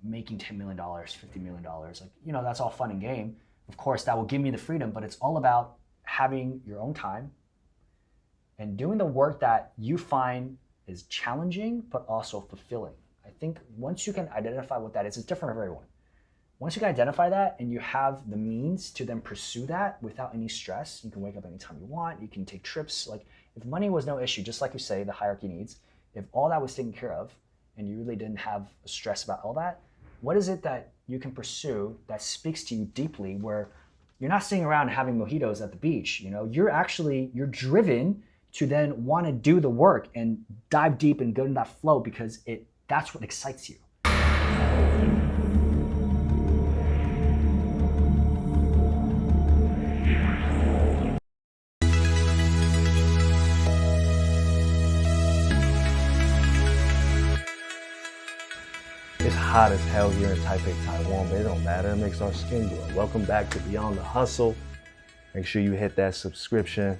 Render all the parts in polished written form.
making $10 million, $50 million. Like, you know, that's all fun and game. Of course, that will give me the freedom, but it's all about having your own time and doing the work that you find is challenging, but also fulfilling. I think once you can identify what that is, it's different for everyone. Once you can identify that and you have the means to then pursue that without any stress, you can wake up anytime you want, you can take trips. Like if money was no issue, just like you say, the hierarchy needs, if all that was taken care of and you really didn't have stress about all that, what is it that you can pursue that speaks to you deeply where you're not sitting around having mojitos at the beach, you know, you're driven to then want to do the work and dive deep and go in that flow because that's what excites you. It's hot as hell here in Taipei, Taiwan, but it don't matter. It makes our skin glow. Welcome back to Beyond the Hustle. Make sure you hit that subscription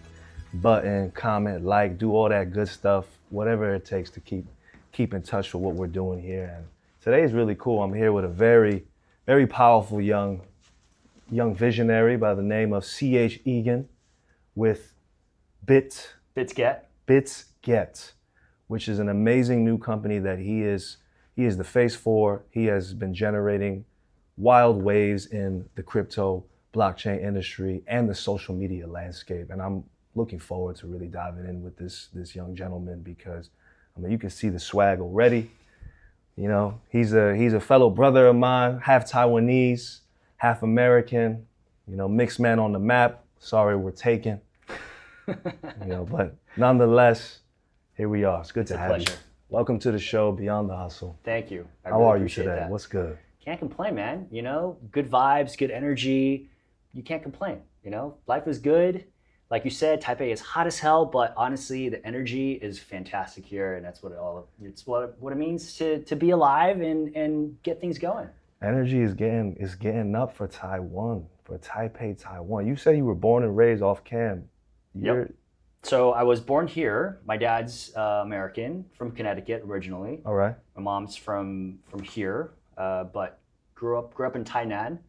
button, comment, like, do all that good stuff, whatever it takes to keep in touch with what we're doing here. And today is really cool. I'm here with a very, very powerful young visionary by the name of CH Egan with BitsGet, which is an amazing new company that he is the face for. He has been generating wild waves in the crypto blockchain industry and the social media landscape. And I'm looking forward to really diving in with this young gentleman because I mean you can see the swag already. You know, he's a fellow brother of mine, half Taiwanese, half American, you know, mixed man on the map. Sorry we're taken. You know, but nonetheless, here we are. It's good to have you. Welcome to the show, Beyond the Hustle. Thank you. How are you today? That. What's good? Can't complain, man. You know, good vibes, good energy. You can't complain. You know, life is good. Like you said, Taipei is hot as hell, but honestly, the energy is fantastic here, and that's what it means to be alive and get things going. Energy is getting up for Taiwan, for Taipei, Taiwan. You said you were born and raised off cam. Yep. So I was born here. My dad's American, from Connecticut originally. All right. My mom's from here, but grew up in Tainan.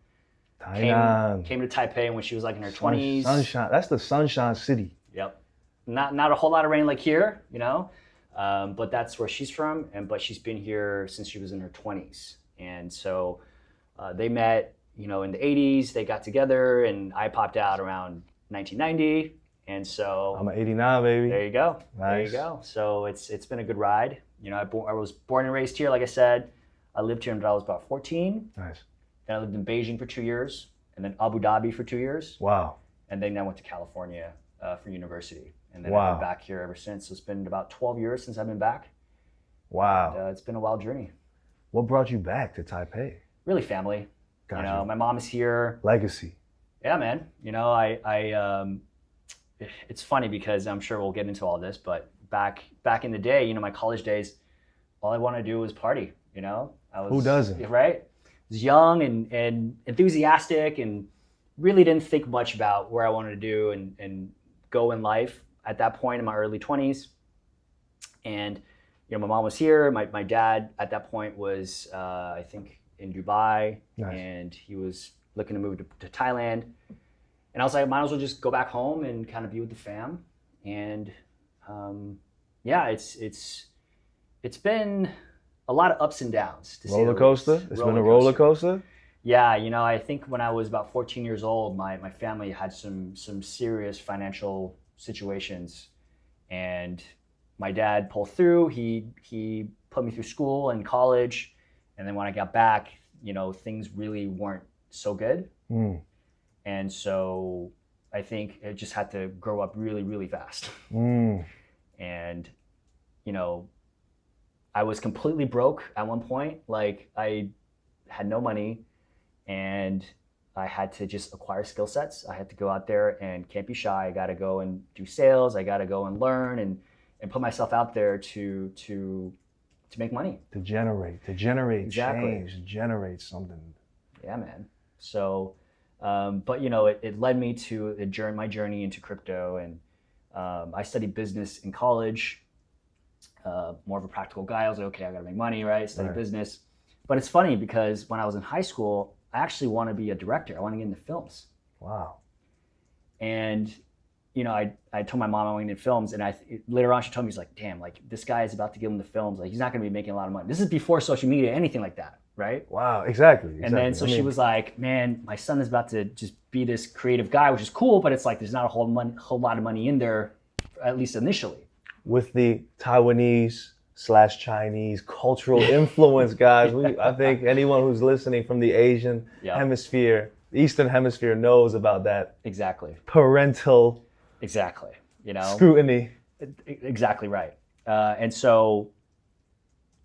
Came to Taipei when she was like in her 20s. Sunshine. That's the Sunshine City. Yep. Not a whole lot of rain like here, you know, but that's where she's from. But she's been here since she was in her 20s. And so they met, you know, in the 80s. They got together, and I popped out around 1990. And so I'm an 89 baby. There you go. Nice. There you go. So it's been a good ride. You know, I was born and raised here, like I said. I lived here until I was about 14. Nice. Then I lived in Beijing for 2 years, and then Abu Dhabi for 2 years. Wow. And then I went to California for university. And then I've been back here ever since. So it's been about 12 years since I've been back. Wow. And, it's been a wild journey. What brought you back to Taipei? Really family. Gotcha. You know, my mom is here. Legacy. Yeah, man. You know, it's funny because I'm sure we'll get into all this, but back in the day, you know, my college days, all I wanted to do was party, you know? Who doesn't? Right? I was young and enthusiastic and really didn't think much about where I wanted to do and go in life at that point in my early 20s. And, you know, my mom was here. My dad at that point was, I think, in Dubai. Nice. And he was looking to move to Thailand. And I was like, I might as well just go back home and kind of be with the fam. And yeah, it's been a lot of ups and downs. Roller coaster? It's been a roller coaster? Yeah, you know, I think when I was about 14 years old, my family had some serious financial situations. And my dad pulled through. He put me through school and college. And then when I got back, you know, things really weren't so good. Mm. And so I think it just had to grow up really, really fast. Mm. And, you know, I was completely broke at one point. Like I had no money and I had to just acquire skill sets. I had to go out there and can't be shy. I got to go and do sales. I got to go and learn and put myself out there to make money. To generate exactly. Change, to generate something. Yeah, man. So, but you know, it led me to my journey into crypto, and I studied business in college. More of a practical guy. I was like, okay, I got to make money, right? Study business. But it's funny because when I was in high school, I actually want to be a director. I want to get into films. Wow. And I told my mom I wanted into films, and later on she told me, she's like, damn, like this guy is about to get into films. Like he's not going to be making a lot of money. This is before social media, anything like that, right? Wow, exactly. And then she was like, man, my son is about to just be this creative guy, which is cool, but it's like there's not a whole lot of money in there, at least initially. With the Taiwanese/Chinese cultural influence, guys, I think anyone who's listening from the Asian hemisphere, the Eastern hemisphere knows about that. Exactly. Parental scrutiny. Exactly right. And so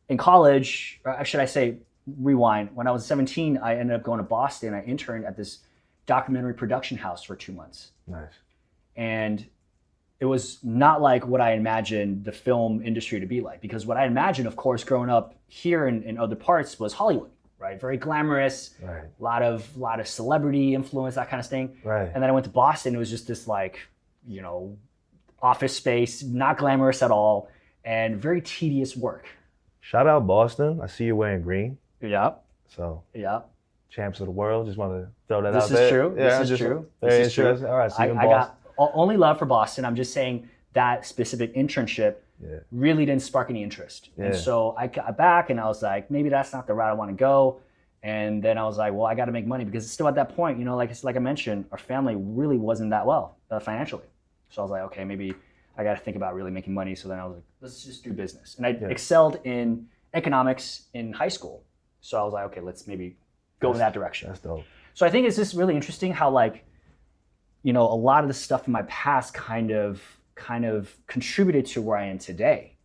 in college, or should I say, rewind, when I was 17, I ended up going to Boston. I interned at this documentary production house for 2 months. Nice. And it was not like what I imagined the film industry to be like, because what I imagined, of course, growing up here in other parts was Hollywood, right? Very glamorous, right. a lot of celebrity influence, that kind of thing. Right. And then I went to Boston. It was just this office space, not glamorous at all, and very tedious work. Shout out Boston. I see you wearing green. Yeah. So. Yeah. Champs of the world. Just want to throw that out there. This is true. Yeah, this is true. Very this is interesting. true. All right, so I got only love for Boston. I'm just saying that specific internship really didn't spark any interest. Yeah. And so I got back and I was like, maybe that's not the route I want to go. And then I was like, well, I got to make money, because still at that point, like I mentioned, our family really wasn't that well financially. So I was like, okay, maybe I got to think about really making money. So then I was like, let's just do business. And I excelled in economics in high school. So I was like, okay, let's maybe go in that direction. That's dope. So I think it's just really interesting how a lot of the stuff in my past kind of contributed to where I am today.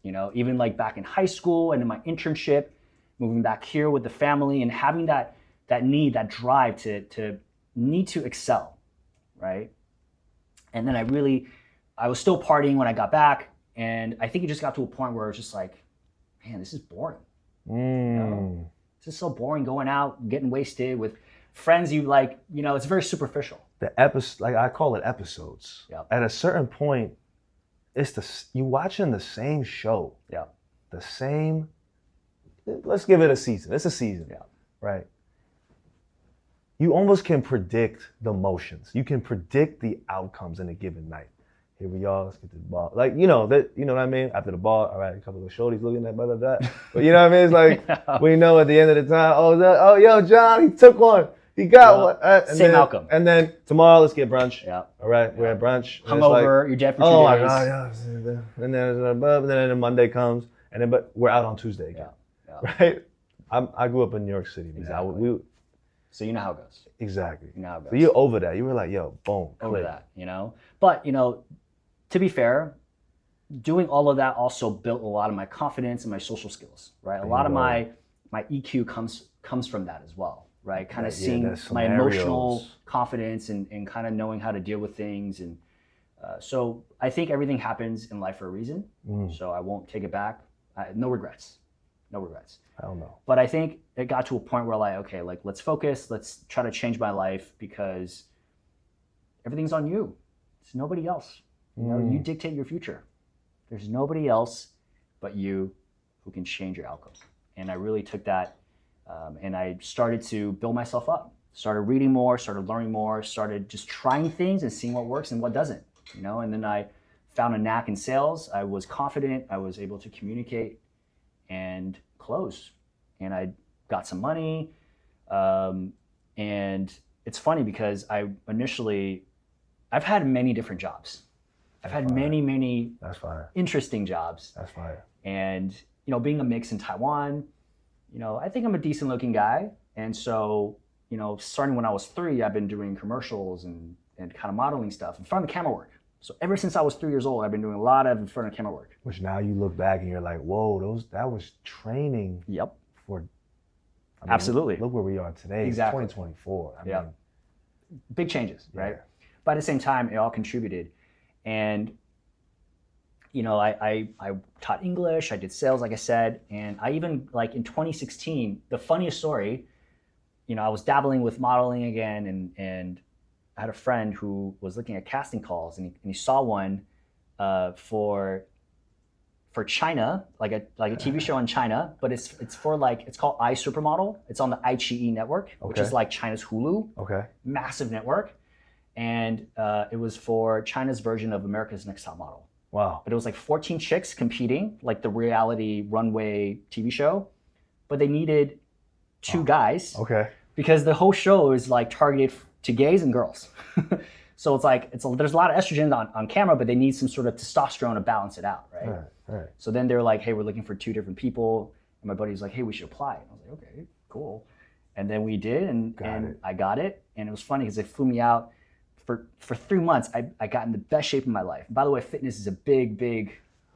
Even like back in high school and in my internship, moving back here with the family and having that need, that drive to need to excel, right? And then I was still partying when I got back, and I think it just got to a point where it was just like, man, this is boring. It's just so boring going out, getting wasted with friends you like, it's very superficial. I call it episodes. Yep. At a certain point, you watching the same show. Yeah. The same, let's give it a season. It's a season. Yeah. Right. You almost can predict the motions. You can predict the outcomes in a given night. Here we are, let's get to the ball. Like, you know what I mean? After the ball, all right, a couple of shorties looking at blah, blah, blah. But you know what I mean? It's like, we know at the end of the time, yo, John, he took one. He got one. Same outcome. And then tomorrow, let's get brunch. Yeah. All right, we're at brunch. Hungover, you're dead for 2 days. Oh my God, yeah. And then Monday comes, but we're out on Tuesday again. Yeah. Right? I grew up in New York City. Exactly. So you know how it goes. Exactly. You know how it goes. So you're over that. You were like, yo, boom. Over that, But, to be fair, doing all of that also built a lot of my confidence and my social skills, right? A lot of my EQ comes from that as well, right? Kind of seeing my emotional confidence and kind of knowing how to deal with things. And so I think everything happens in life for a reason. So I won't take it back. No regrets. No regrets. Hell no. But I think it got to a point where let's focus. Let's try to change my life, because everything's on you. It's nobody else. You dictate your future. There's nobody else but you who can change your outcome. And I really took that and I started to build myself up. Started reading more, started learning more, started just trying things and seeing what works and what doesn't. And then I found a knack in sales. I was confident. I was able to communicate and close. And I got some money. And it's funny because I've had many different jobs. I've had many interesting jobs. That's fire. And, being a mix in Taiwan, I think I'm a decent looking guy. And so, starting when I was 3, I've been doing commercials and kind of modeling stuff in front of the camera work. So ever since I was 3 years old, I've been doing a lot of in front of camera work. Which now you look back and you're like, whoa, that was training. Yep. Absolutely. Look where we are today. Exactly. 2024. I mean, big changes, right? But at the same time, it all contributed. And, I taught English, I did sales, like I said, and I even, in 2016, the funniest story, I was dabbling with modeling again, and I had a friend who was looking at casting calls, and he saw one for for China, like a TV show in China, but it's for like, it's called iSupermodel. It's on the iQIYI network, which is like China's Hulu. Okay. Massive network. And it was for China's version of America's Next Top Model. Wow. But it was like 14 chicks competing, like the reality runway TV show. But they needed 2 guys. Okay. Because the whole show is like targeted to gays and girls. So it's like, there's a lot of estrogen on camera, but they need some sort of testosterone to balance it out, right? Right. So then they're like, hey, we're looking for 2 different people. And my buddy's like, hey, we should apply. And I was like, okay, cool. And then we did, and I got it. And it was funny because they flew me out for 3 months. I got in the best shape of my life. And by the way, fitness is a big.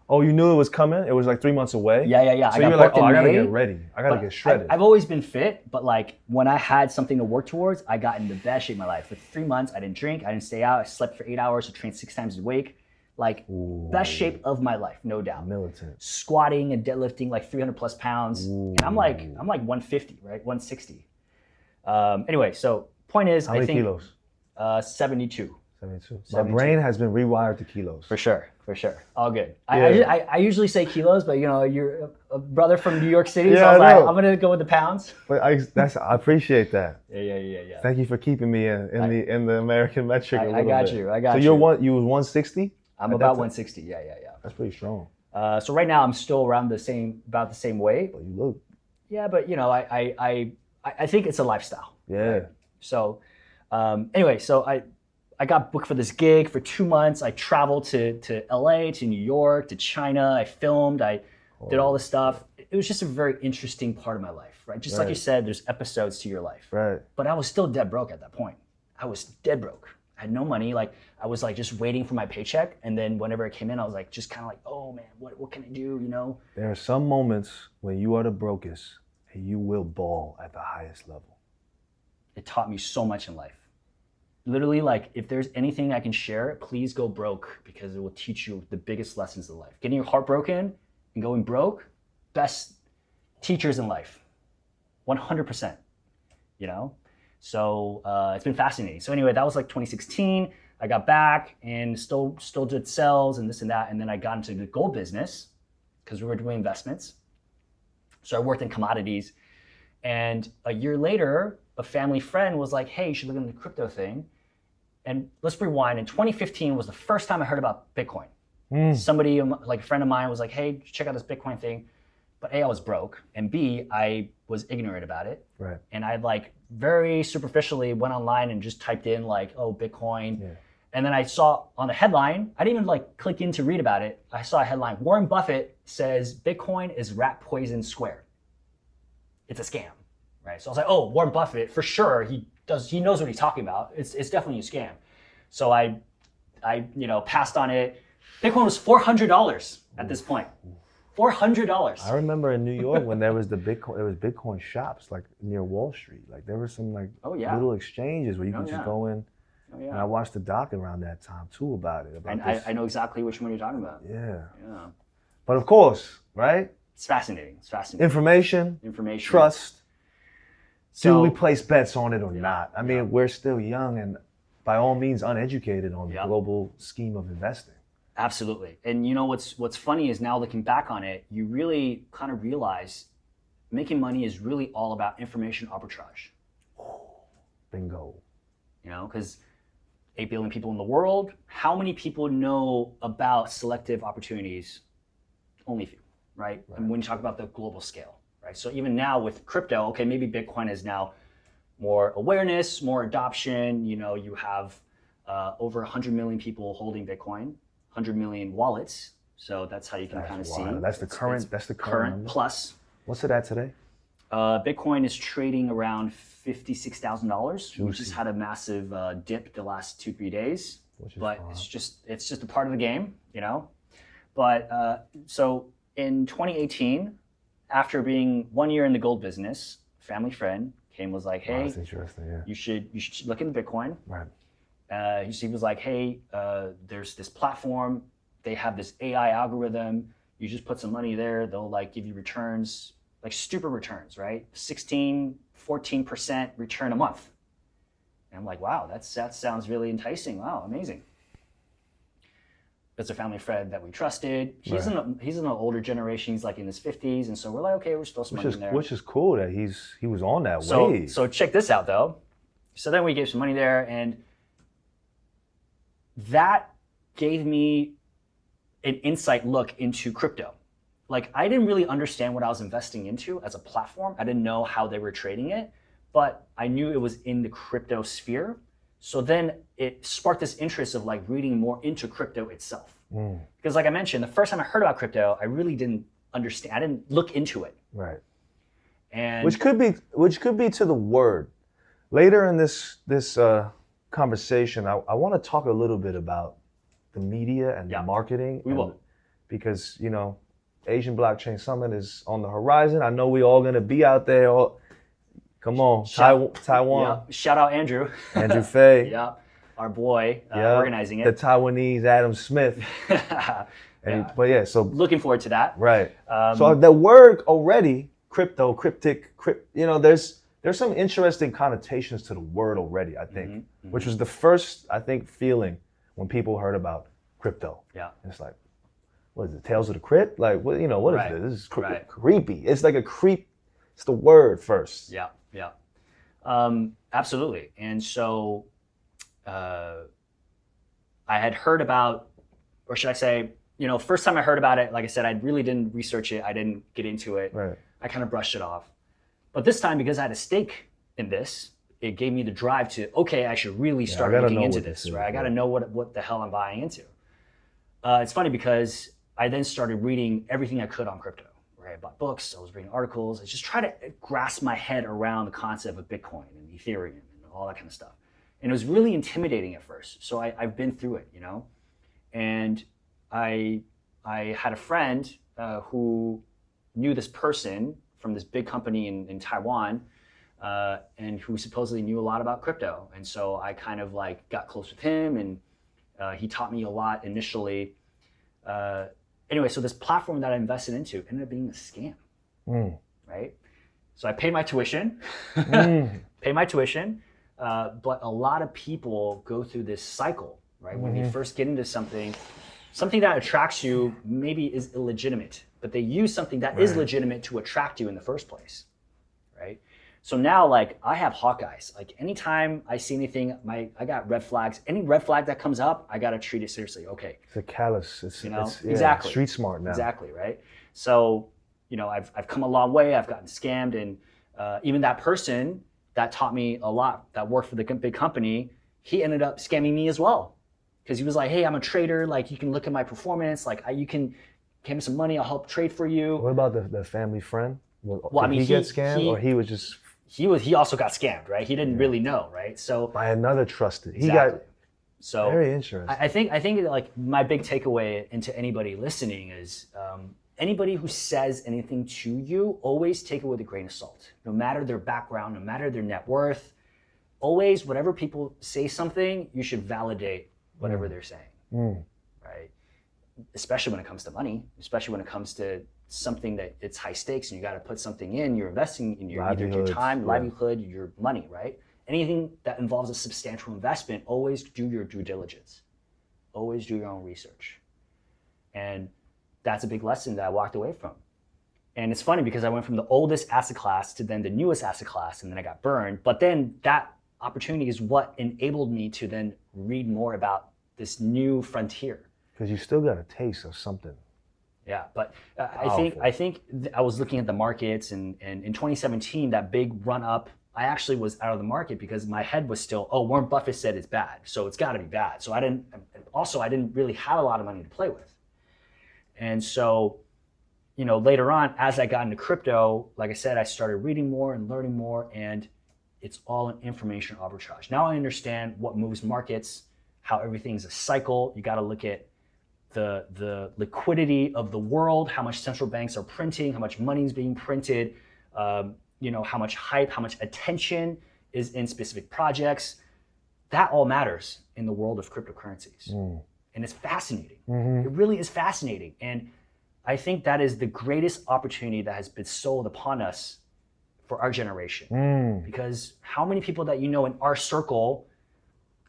Oh, you knew it was coming? It was like 3 months away? Yeah. So you're like, oh, I gotta get ready. I gotta get shredded. I've always been fit, but like when I had something to work towards, I got in the best shape of my life. For 3 months, I didn't drink, I didn't stay out, I slept for 8 hours, I trained 6 times a week. Like, best shape of my life, no doubt. Militant. Squatting and deadlifting like 300 plus pounds. And I'm like 150, right? 160. Anyway, so point is, How many kilos? 72. 72. My brain has been rewired to kilos. For sure. All good. Yeah. I usually say kilos, but you know, you're a brother from New York City, Yeah, so I was I like, know. I'm gonna go with the pounds. But I appreciate that. Yeah. Thank you for keeping me in the American metric a little bit. I got you. So you was 160? I'm about 160. Yeah. That's pretty strong. So right now I'm still around about the same weight. But you look. Yeah, but you know, I think it's a lifestyle. Yeah. Right? So anyway, so I got booked for this gig for 2 months. I traveled to LA, to New York, to China. I filmed. I did all this stuff. It was just a very interesting part of my life, right? Just like you said, there's episodes to your life. Right. But I was still dead broke at that point. I was dead broke. I had no money. Like I was like just waiting for my paycheck, and then whenever it came in, I was like just kind of like, oh man, what can I do? You know. There are some moments when you are the brokest and you will ball at the highest level. It taught me so much in life. Literally, like, if there's anything I can share, please go broke, because it will teach you the biggest lessons in life. Getting your heart broken and going broke, best teachers in life, 100%, you know? So it's been fascinating. So anyway, that was like 2016. I got back and still did sales and this and that. And then I got into the gold business because we were doing investments. So I worked in commodities. And a year later, a family friend was like, hey, you should look into the crypto thing. And let's rewind. In 2015 was the first time I heard about Bitcoin. Somebody, like a friend of mine, was like, hey, check out this Bitcoin thing. But A, I was broke. And B, I was ignorant about it. Right. And I like very superficially went online and just typed in like, oh, Bitcoin. Yeah. And then I saw on the headline, I didn't even like click in to read about it. I saw a headline, Warren Buffett says Bitcoin is rat poison squared. It's a scam, right? So I was like, oh, Warren Buffett, for sure, he knows what he's talking about. It's definitely a scam. So I passed on it. Bitcoin was $400 at this point. $400. I remember in New York when there was Bitcoin shops like near Wall Street. Like there were some like little exchanges where you could just go in. Oh, yeah. And I watched the doc around that time too about it. I know exactly which one you're talking about. Yeah. But of course, right? It's fascinating. Information. Trust. Do we place bets on it or not? I mean, we're still young and by all means uneducated on the global scheme of investing. Absolutely. And you know what's funny is now looking back on it, you really kind of realize making money is really all about information arbitrage. Bingo. You know, because 8 billion people in the world, how many people know about selective opportunities? Only a few, right? And when you talk about the global scale, right? So even now with crypto, okay, maybe Bitcoin is now more awareness, more adoption. You know, you have over 100 million people holding Bitcoin, 100 million wallets. So that's how you can kind of see. That's the current plus. What's it at today? Bitcoin is trading around $56,000. We just had a massive dip the last 2-3 days, but it's just a part of the game, you know. But so in 2018, after being 1 year in the gold business, family friend was like, hey, that's interesting, yeah. you should look into Bitcoin. Right. He was like, hey, there's this platform. They have this AI algorithm. You just put some money there. They'll like give you returns, like stupid returns, right? 16, 14% return a month. And I'm like, wow, that sounds really enticing. Wow, amazing. it's a family friend that we trusted. He's in an older generation. He's like in his 50s, and so we're like, okay, we're supposed to money in there. Which is cool that he was on that wave. So check this out though. So then we gave some money there, and that gave me an insight look into crypto. Like, I didn't really understand what I was investing into as a platform. I didn't know how they were trading it, but I knew it was in the crypto sphere. So then it sparked this interest of like reading more into crypto itself. Because like I mentioned, the first time I heard about crypto, I really didn't understand. I didn't look into it. Right. And which could be to the word. Later in this conversation, I want to talk a little bit about the media and the marketing. We will. Because, Asian Blockchain Summit is on the horizon. I know we all going to be out there. Come on, Taiwan. Yeah. Shout out Andrew. Andrew Fay. Yeah, our boy organizing it. The Taiwanese Adam Smith. So looking forward to that. Right. So the word already, crypto, cryptic, there's some interesting connotations to the word already, I think, which was the first, I think, feeling when people heard about crypto. Yeah. And it's like, what is it, Tales of the Crypt? Like, what is this? This is creepy. It's like a creep. It's the word first. Yeah. Absolutely. And so I had heard about, or should I say, first time I heard about it, like I said, I really didn't research it. I didn't get into it. Right. I kind of brushed it off. But this time, because I had a stake in this, it gave me the drive to, okay, I should really start looking into this, right? I got to know what the hell I'm buying into. It's funny because I then started reading everything I could on crypto, right? I bought books, I was reading articles. I just tried to grasp my head around the concept of Bitcoin and Ethereum and all that kind of stuff. And it was really intimidating at first. So I've been through it, And I had a friend who knew this person from this big company in Taiwan, and who supposedly knew a lot about crypto. And so I kind of like got close with him, and he taught me a lot initially. Anyway, so this platform that I invested into ended up being a scam, right? So I paid my tuition, but a lot of people go through this cycle, right? When they first get into something that attracts you maybe is illegitimate, but they use something that is legitimate to attract you in the first place, right? So now, like, I have Hawkeyes. Like, anytime I see anything, I got red flags. Any red flag that comes up, I gotta treat it seriously. Okay. It's a callous. It's exactly street smart now. Exactly, right? So, I've come a long way. I've gotten scammed, and even that person that taught me a lot, that worked for the big company, he ended up scamming me as well, because he was like, "Hey, I'm a trader. Like, you can look at my performance. Like, you can give me some money. I'll help trade for you." What about the family friend? Did he get scammed, or he was just? He also got scammed, right? He didn't really know, right? So by another trusted. So very interesting. I think like my big takeaway into anybody listening is anybody who says anything to you, always take it with a grain of salt. No matter their background, no matter their net worth, always, whatever people say something, you should validate whatever they're saying, right? Especially when it comes to money, especially when it comes to something that it's high stakes and you got to put something in, you're investing in either your time, livelihood, your money, right? Anything that involves a substantial investment, always do your due diligence. Always do your own research. And that's a big lesson that I walked away from. And it's funny because I went from the oldest asset class to then the newest asset class, and then I got burned. But then that opportunity is what enabled me to then read more about this new frontier. Because you still got a taste of something. Yeah, but I think I was looking at the markets, and in 2017, that big run up, I actually was out of the market because my head was still, Warren Buffett said it's bad, so it's got to be bad. So I didn't really have a lot of money to play with. And so, later on, as I got into crypto, like I said, I started reading more and learning more, and it's all an information arbitrage. Now I understand what moves markets, how everything's a cycle. You got to look at the liquidity of the world, how much central banks are printing, how much money is being printed, how much hype, how much attention is in specific projects. That all matters in the world of cryptocurrencies. And it's fascinating. It really is fascinating. And I think that is the greatest opportunity that has been sold upon us for our generation. Because how many people that in our circle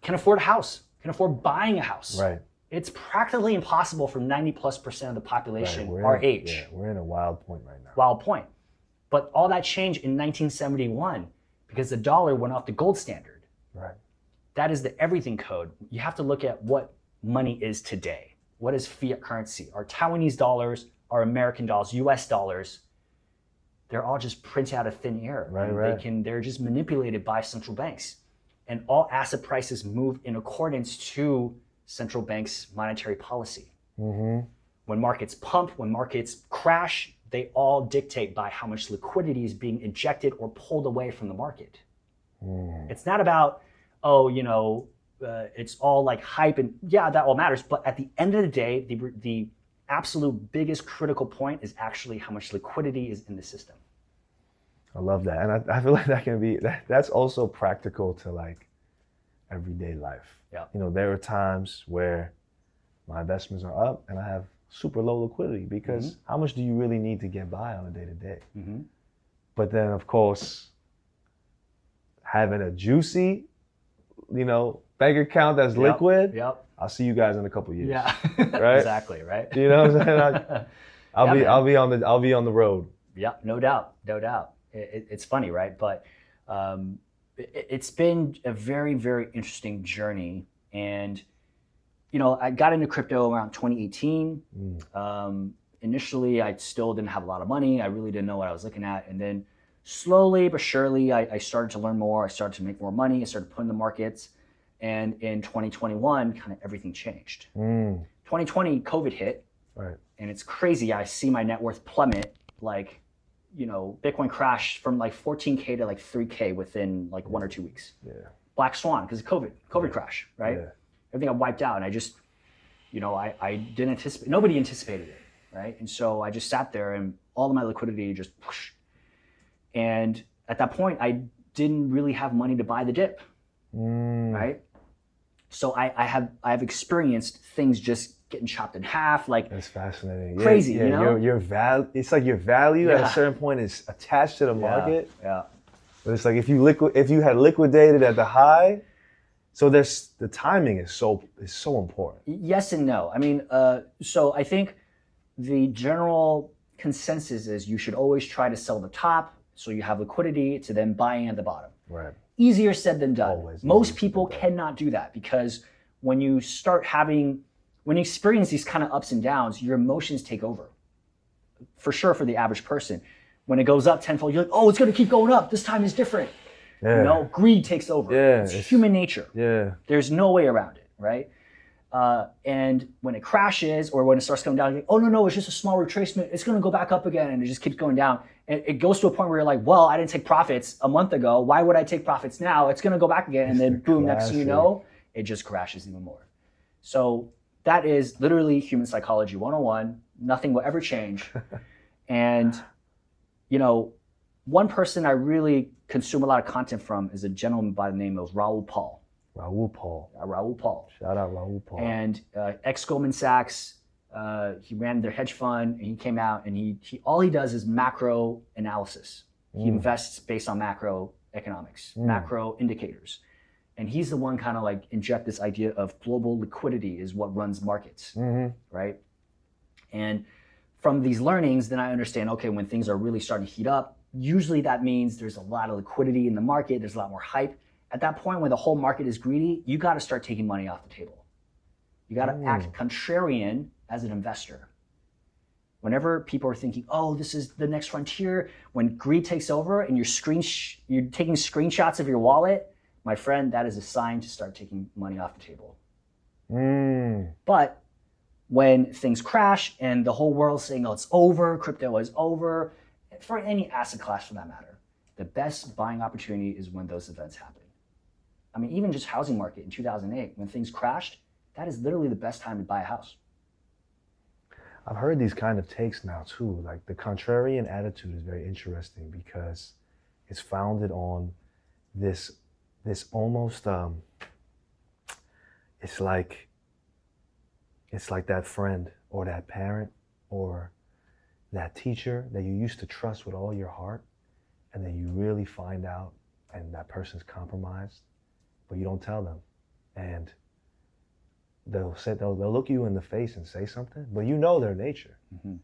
can afford a house, can afford buying a house? Right. It's practically impossible for 90+% of the population our age. Yeah, we're in a wild point right now. Wild point. But all that changed in 1971 because the dollar went off the gold standard. Right. That is the everything code. You have to look at what money is today. What is fiat currency? Our Taiwanese dollars, our American dollars, US dollars, they're all just printed out of thin air. Right. They're just manipulated by central banks. And all asset prices move in accordance to central banks' monetary policy. Mm-hmm. When markets pump, when markets crash, they all dictate by how much liquidity is being injected or pulled away from the market. It's not about, it's all like hype and yeah, that all matters. But at the end of the day, the absolute biggest critical point is actually how much liquidity is in the system. I love that. And I feel like that's also practical to like everyday life. Yeah. There are times where my investments are up and I have super low liquidity because how much do you really need to get by on a day to day? But then of course, having a juicy, bank account that's liquid, I'll see you guys in a couple of years. Yeah. Right? Exactly, right? You know what I'm saying? I'll be on the road. Yeah, no doubt. It's funny, right? But it's been a very, very interesting journey. And, I got into crypto around 2018. Initially, I still didn't have a lot of money. I really didn't know what I was looking at. And then slowly but surely, I started to learn more. I started to make more money. I started putting the markets. And in 2021, kind of everything changed. 2020, COVID hit. Right. And it's crazy. I see my net worth plummet, like, Bitcoin crashed from like 14K to like 3K within like 1 or 2 weeks. Yeah. Black swan, because of COVID crash, right? Yeah. Everything got wiped out. And I just, I didn't anticipate, nobody anticipated it, right? And so I just sat there and all of my liquidity just whoosh. And at that point, I didn't really have money to buy the dip, right? So I have experienced things just getting chopped in half, like that's fascinating. Crazy, Your value. It's like your value at a certain point is attached to the market. Yeah. But it's like if you had liquidated at the high, so the timing is so important. Yes and no. I mean, so I think the general consensus is you should always try to sell the top so you have liquidity to then buying at the bottom. Right. Easier said than done. Always Most people cannot do that because when you experience these kind of ups and downs, your emotions take over. For sure, for the average person. When it goes up tenfold, you're like, oh, it's going to keep going up. This time is different. Yeah. Greed takes over. Yeah, it's human nature. Yeah. There's no way around it, right? And when it crashes or when it starts coming down, you're like, oh, no, it's just a small retracement. It's going to go back up again, and it just keeps going down. And it goes to a point where you're like, well, I didn't take profits a month ago. Why would I take profits now? It's going to go back again. And then boom, next thing you know, it just crashes even more. So that is literally human psychology 101. Nothing will ever change. And, one person I really consume a lot of content from is a gentleman by the name of Raoul Pal. Raoul Pal. Shout out Raoul Pal. And ex-Goldman Sachs, he ran their hedge fund, and he came out, and he all he does is macro analysis. He invests based on macroeconomics, macro indicators. And he's the one kind of like inject this idea of global liquidity is what runs markets, right? And from these learnings, then I understand, okay, when things are really starting to heat up, usually that means there's a lot of liquidity in the market, there's a lot more hype. At that point, when the whole market is greedy, you got to start taking money off the table. You got to act contrarian as an investor. Whenever people are thinking, oh, this is the next frontier, when greed takes over and you're taking screenshots of your wallet, my friend, that is a sign to start taking money off the table. But when things crash and the whole world's saying, oh, it's over, crypto is over, for any asset class for that matter, the best buying opportunity is when those events happen. I mean, even just housing market in 2008, when things crashed, that is literally the best time to buy a house. I've heard these kind of takes now too. Like the contrarian attitude is very interesting because it's founded on this almost it's like that friend or that parent or that teacher that you used to trust with all your heart, and then you really find out and that person's compromised, but you don't tell them. And they'll look you in the face and say something, but you know their nature. Mm-hmm.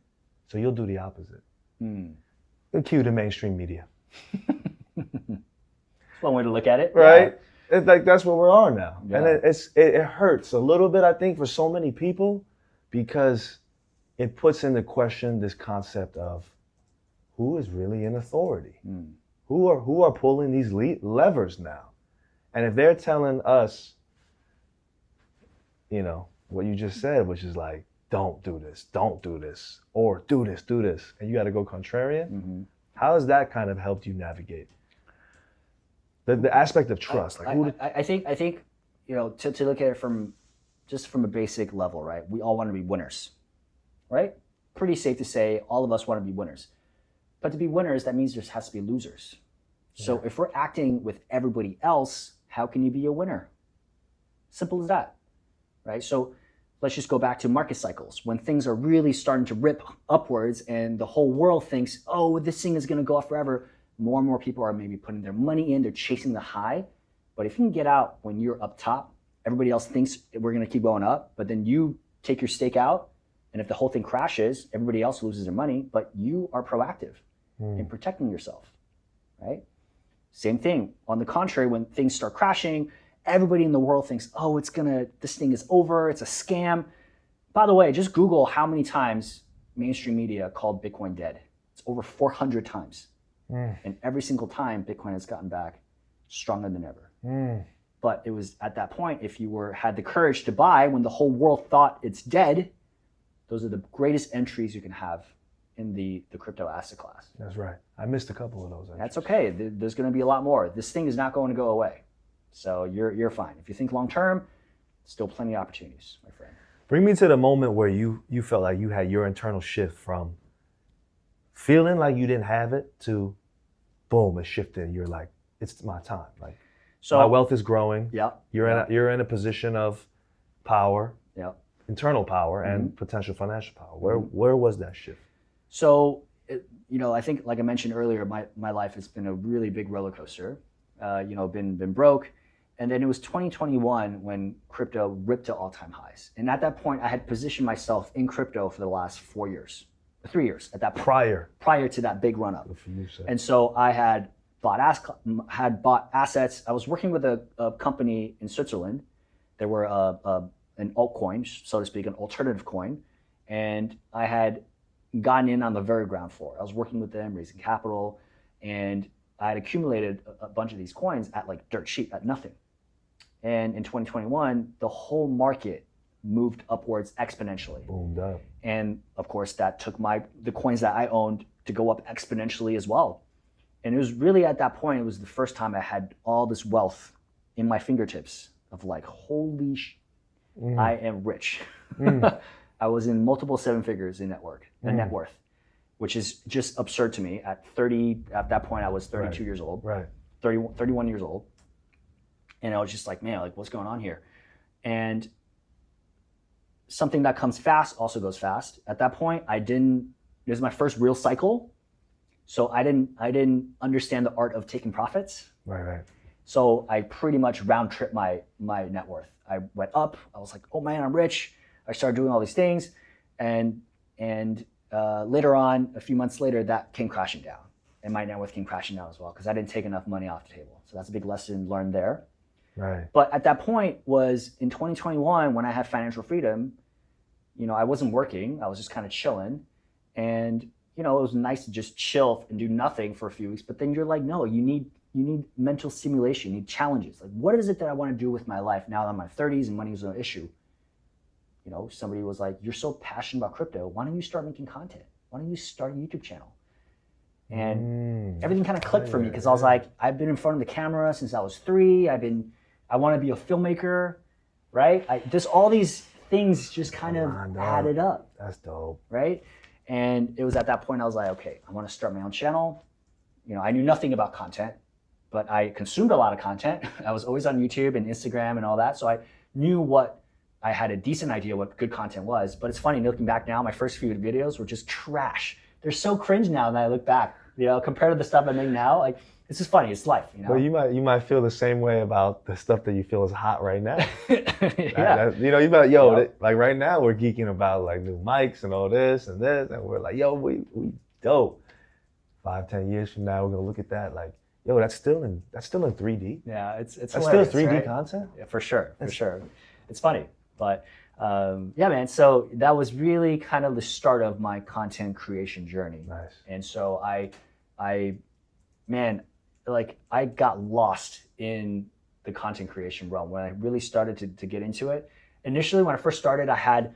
So you'll do the opposite. Mm. Cue the mainstream media. That's one way to look at it. Right? Yeah. It's like that's where we are now. Yeah. And it hurts a little bit, I think, for so many people because it puts into question this concept of who is really in authority? Mm. Who are pulling these levers now? And if they're telling us, you know, what you just said, which is like, don't do this, or do this, and you got to go contrarian, Mm-hmm. how has that kind of helped you navigate? The aspect of trust. I think, you know, to look at it from a basic level, right? We all want to be winners, right? Pretty safe to say all of us want to be winners. But to be winners, that means there has to be losers. So if we're acting with everybody else, how can you be a winner? Simple as that, right? So let's just go back to market cycles. When things are really starting to rip upwards and the whole world thinks, oh, this thing is going to go off forever, more and more people are maybe putting their money in, they're chasing the high. But if you can get out when you're up top, everybody else thinks we're going to keep going up, but then you take your stake out, and if the whole thing crashes, everybody else loses their money, but you are proactive in protecting yourself, right? Same thing. On the contrary, when things start crashing, everybody in the world thinks, oh, this thing is over, it's a scam. By the way, just Google how many times mainstream media called Bitcoin dead. It's over 400 times. And every single time, Bitcoin has gotten back stronger than ever. But it was at that point, if you had the courage to buy when the whole world thought it's dead, those are the greatest entries you can have in the crypto asset class. That's right. I missed a couple of those. Actually. That's okay. There's going to be a lot more. This thing is not going to go away. So you're fine. If you think long term, still plenty of opportunities, my friend. Bring me to the moment where you felt like you had your internal shift from feeling like you didn't have it to boom, it shifted. You're like, it's my time. Like, so my wealth is growing. Yeah. You're in a position of power. Yeah. Internal power and potential financial power. Where was that shift? So, I think, like I mentioned earlier, my life has been a really big roller coaster. Been broke. And then it was 2021 when crypto ripped to all-time highs. And at that point, I had positioned myself in crypto for the last 3 years at that point, prior to that big run-up. And so I had bought assets. I was working with a company in Switzerland. They were an altcoin, so to speak, an alternative coin. And I had gotten in on the very ground floor. I was working with them, raising capital, and I had accumulated a bunch of these coins at like dirt cheap, at nothing. And in 2021, the whole market moved upwards exponentially. Boomed up. And of course, that took the coins that I owned to go up exponentially as well. And it was really at that point, it was the first time I had all this wealth in my fingertips of like, holy I am rich. I was in multiple seven figures in net worth, which is just absurd to me. At that point, I was 32 years old, 31 years old. And I was just like, man, like what's going on here? And something that comes fast also goes fast. At that point, it was my first real cycle. So I didn't understand the art of taking profits. Right. So I pretty much round tripped my net worth. I went up. I was like, oh man, I'm rich. I started doing all these things, and later on, a few months later, that came crashing down, and my net worth came crashing down as well because I didn't take enough money off the table. So that's a big lesson learned there. Right. But at that point was in 2021 when I had financial freedom. I wasn't working. I was just kind of chilling, and it was nice to just chill and do nothing for a few weeks. But then you're like, no, you need mental stimulation. You need challenges. Like, what is it that I want to do with my life now that I'm in my 30s and money is an issue? Somebody was like, you're so passionate about crypto. Why don't you start making content? Why don't you start a YouTube channel? And everything kind of clicked for me because I was like, I've been in front of the camera since I was 3. I want to be a filmmaker, right? Just all these things just kind of added up. That's dope. Right? And it was at that point I was like, okay, I want to start my own channel. I knew nothing about content, but I consumed a lot of content. I was always on YouTube and Instagram and all that. So I knew I had a decent idea what good content was. But it's funny, looking back now, my first few videos were just trash. They're so cringe now that I look back, compared to the stuff I make now. Like, it's just funny. It's life, you know. Well, you might feel the same way about the stuff that you feel is hot right now. Yeah. You know, you got like right now we're geeking about like new mics and all this, and we're like, yo, we dope. 5-10 years from now, we're gonna look at that like, yo, that's still in 3D. Yeah, it's That's hilarious, still 3D right? content. Yeah, for sure. It's funny, but yeah, man. So that was really kind of the start of my content creation journey. Nice. And so man, like I got lost in the content creation realm when I really started to get into it. Initially, when I first started, I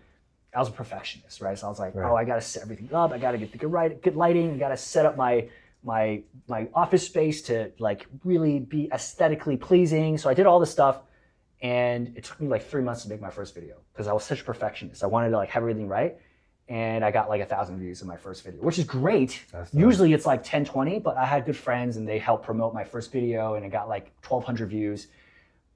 was a perfectionist, right? So I was like, oh, I got to set everything up. I got to get the good lighting. I got to set up my office space to like really be aesthetically pleasing. So I did all this stuff, and it took me like 3 months to make my first video because I was such a perfectionist. I wanted to like have everything right, and I got like 1,000 views in my first video, which is great. Usually it's like 10, 20, but I had good friends and they helped promote my first video, and it got like 1,200 views.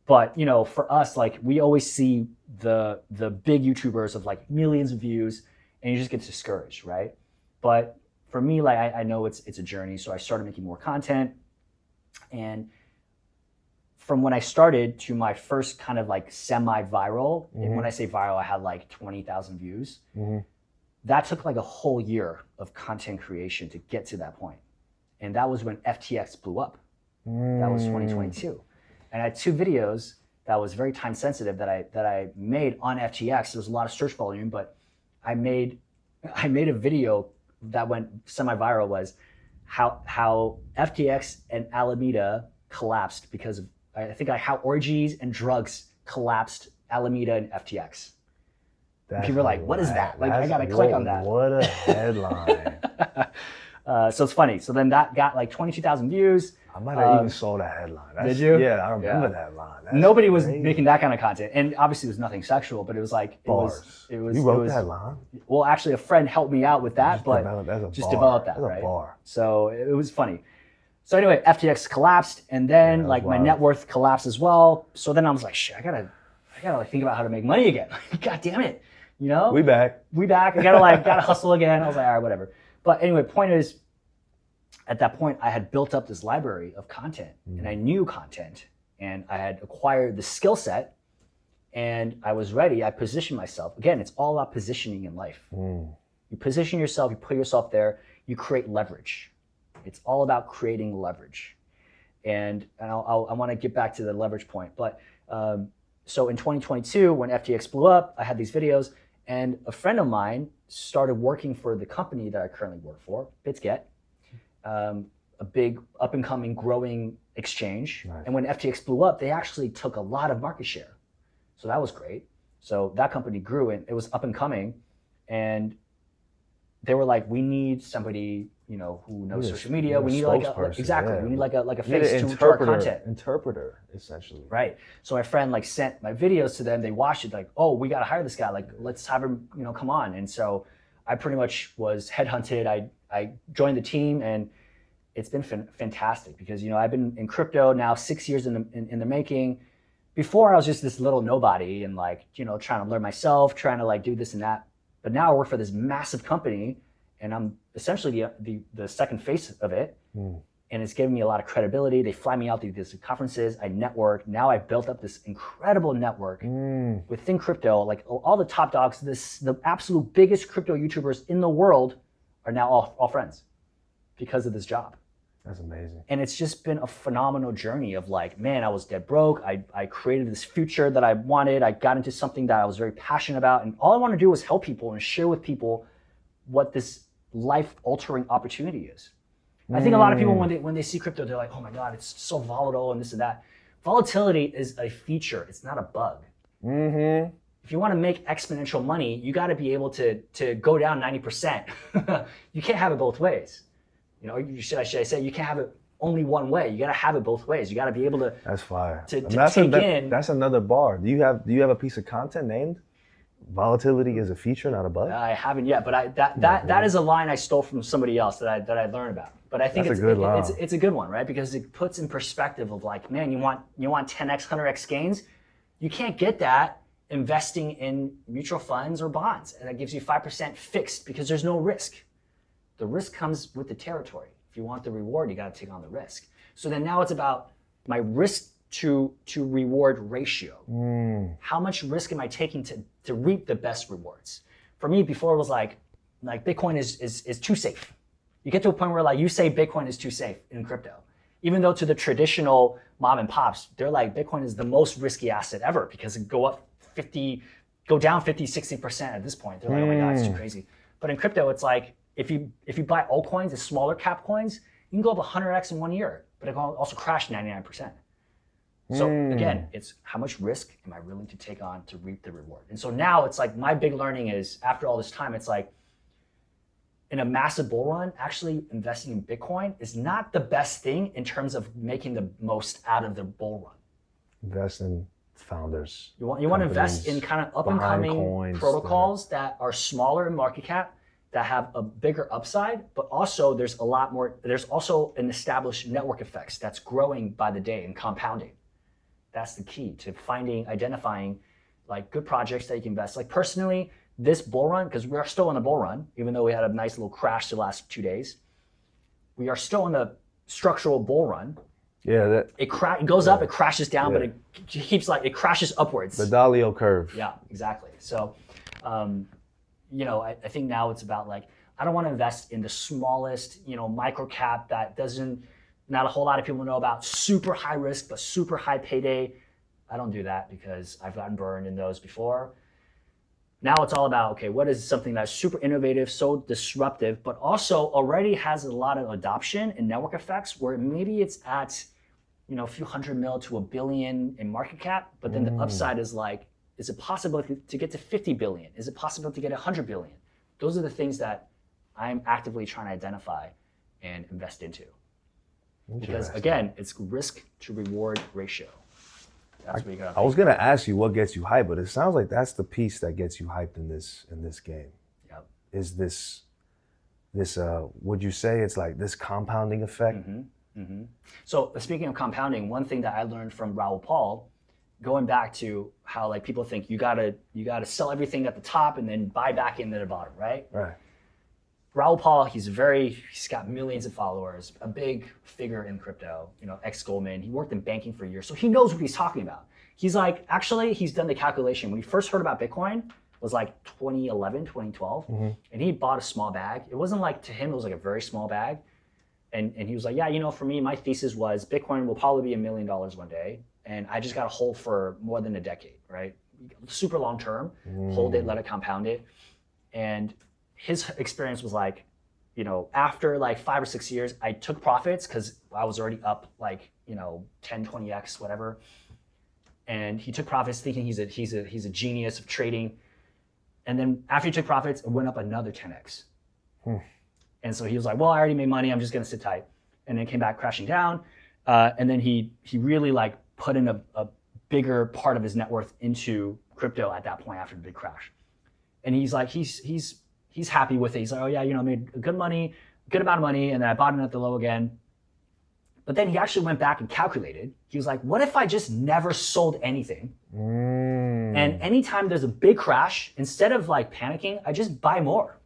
But you know, for us, like we always see the big YouTubers of like millions of views, and you just get discouraged, right? But for me, like I know it's a journey, so I started making more content, and from when I started to my first kind of like semi-viral, and when I say viral, I had like 20,000 views. That took like a whole year of content creation to get to that point, and that was when FTX blew up. That was 2022. And I had 2 videos that was very time sensitive that I made on FTX. There was a lot of search volume, but I made a video that went semi-viral, was how FTX and Alameda collapsed because of how orgies and drugs collapsed Alameda and FTX. And people are like, what is that? Like I gotta click on that. What a headline. So it's funny. So then that got like 22,000 views. I might have even saw that headline. Did you? Yeah, I remember that line. Nobody was making that kind of content, and obviously it was nothing sexual, but it was like bars. It was. You wrote that line? Well, actually, a friend helped me out with that, but developed that, right? Bar. So it was funny. So anyway, FTX collapsed, and then like my net worth collapsed as well. So then I was like, shit, I gotta like think about how to make money again. God damn it, you know? We back. I gotta hustle again. I was like, all right, whatever. But anyway, point is, at that point, I had built up this library of content, and I knew content, and I had acquired the skill set, and I was ready. I positioned myself. Again, it's all about positioning in life. You position yourself, you put yourself there, you create leverage. It's all about creating leverage. And I want to get back to the leverage point. But so in 2022, when FTX blew up, I had these videos, and a friend of mine started working for the company that I currently work for, BitGet. A big up-and-coming growing exchange. Nice. And when FTX blew up, they actually took a lot of market share. So that was great. So that company grew, and it was up-and-coming. And they were like, we need somebody, you know, who knows social media. We need like we need like a face to our content. Interpreter, essentially. Right. So my friend like sent my videos to them. They watched it like, oh, we got to hire this guy. Like, let's have him, you know, come on. And so I pretty much was headhunted. I joined the team, and it's been fantastic because, you know, I've been in crypto now 6 years in the making. Before I was just this little nobody and like, you know, trying to learn myself, trying to like do this and that. But now I work for this massive company, and I'm essentially the second face of it. And it's giving me a lot of credibility. They fly me out to these conferences. I network. Now I've built up this incredible network within crypto. Like all the top dogs, the absolute biggest crypto YouTubers in the world are now all friends because of this job. That's amazing. And it's just been a phenomenal journey of like, man, I was dead broke. I created this future that I wanted. I got into something that I was very passionate about. And all I want to do is help people and share with people what this life-altering opportunity is. I think a lot of people, when they see crypto, they're like, oh my God, it's so volatile and this and that. Volatility is a feature. It's not a bug. If you want to make exponential money, you got to be able to go down 90%. You can't have it both ways. You know, should I say you can't have it only one way. You got to have it both ways. You got to be able to. That's fire. That's another bar. Do you have a piece of content named "Volatility is a feature, not a bug"? I haven't yet, but that is a line I stole from somebody else that I learned about. But I think it's a good one, right? Because it puts in perspective of like, man, you want 10x, 100x gains. You can't get that investing in mutual funds or bonds, and that gives you 5% fixed because there's no risk. The risk comes with the territory. If you want the reward, you got to take on the risk. So then now it's about my risk to reward ratio. How much risk am I taking to reap the best rewards? For me, before it was like Bitcoin is too safe. You get to a point where like you say Bitcoin is too safe in crypto. Even though to the traditional mom and pops, they're like Bitcoin is the most risky asset ever because it go down 50, 60% at this point. They're like, oh my God, it's too crazy. But in crypto, it's like if you buy altcoins, the smaller cap coins, you can go up 100x in 1 year, but it can also crash 99%. So again, it's how much risk am I willing to take on to reap the reward? And so now it's like my big learning is after all this time, it's like in a massive bull run, actually investing in Bitcoin is not the best thing in terms of making the most out of the bull run. Invest in founders. You want to invest in kind of up and coming protocols that are smaller in market cap, that have a bigger upside, but also there's also an established network effects that's growing by the day and compounding. That's the key to identifying like good projects that you can invest. Like personally, this bull run, because we are still in a bull run, even though we had a nice little crash the last 2 days, we are still in a structural bull run. Yeah, it goes up, it crashes down, but it crashes upwards. The Dalio curve. Yeah, exactly. So, I think now it's about like, I don't want to invest in the smallest, micro cap that not a whole lot of people know about, super high risk, but super high payday. I don't do that because I've gotten burned in those before. Now it's all about, okay, what is something that's super innovative, so disruptive, but also already has a lot of adoption and network effects where maybe it's at, a few $100 million to $1 billion in market cap, but then the upside is like, is it possible to get to 50 billion? Is it possible to get 100 billion? Those are the things that I'm actively trying to identify and invest into. Because again, it's risk to reward ratio. That's what you got. I was gonna ask you what gets you hyped, but it sounds like that's the piece that gets you hyped in this game. Yep. Is this would you say it's like this compounding effect? So speaking of compounding, one thing that I learned from Raoul Pal, going back to how like people think you gotta sell everything at the top and then buy back into the bottom, right? Right. Raoul Pal, he's got millions of followers, a big figure in crypto, ex-Goldman. He worked in banking for years, so he knows what he's talking about. He's like, actually, he's done the calculation. When he first heard about Bitcoin, it was like 2011, 2012, and he bought a small bag. It wasn't like, to him, it was like a very small bag. And he was like, yeah, for me, my thesis was Bitcoin will probably be $1 million one day, and I just got to hold for more than a decade, right? Super long term, hold it, let it compound it. And his experience was like, after like 5 or 6 years, I took profits because I was already up like, 10, 20x, whatever. And he took profits thinking he's a genius of trading. And then after he took profits, it went up another 10x. And so he was like, well, I already made money. I'm just going to sit tight. And then came back crashing down. And then he really like put in a bigger part of his net worth into crypto at that point after the big crash. And he's like, he's happy with it. He's like, oh yeah, I made good amount of money, and then I bought it at the low again. But then he actually went back and calculated. He was like, what if I just never sold anything? And anytime there's a big crash, instead of like panicking, I just buy more.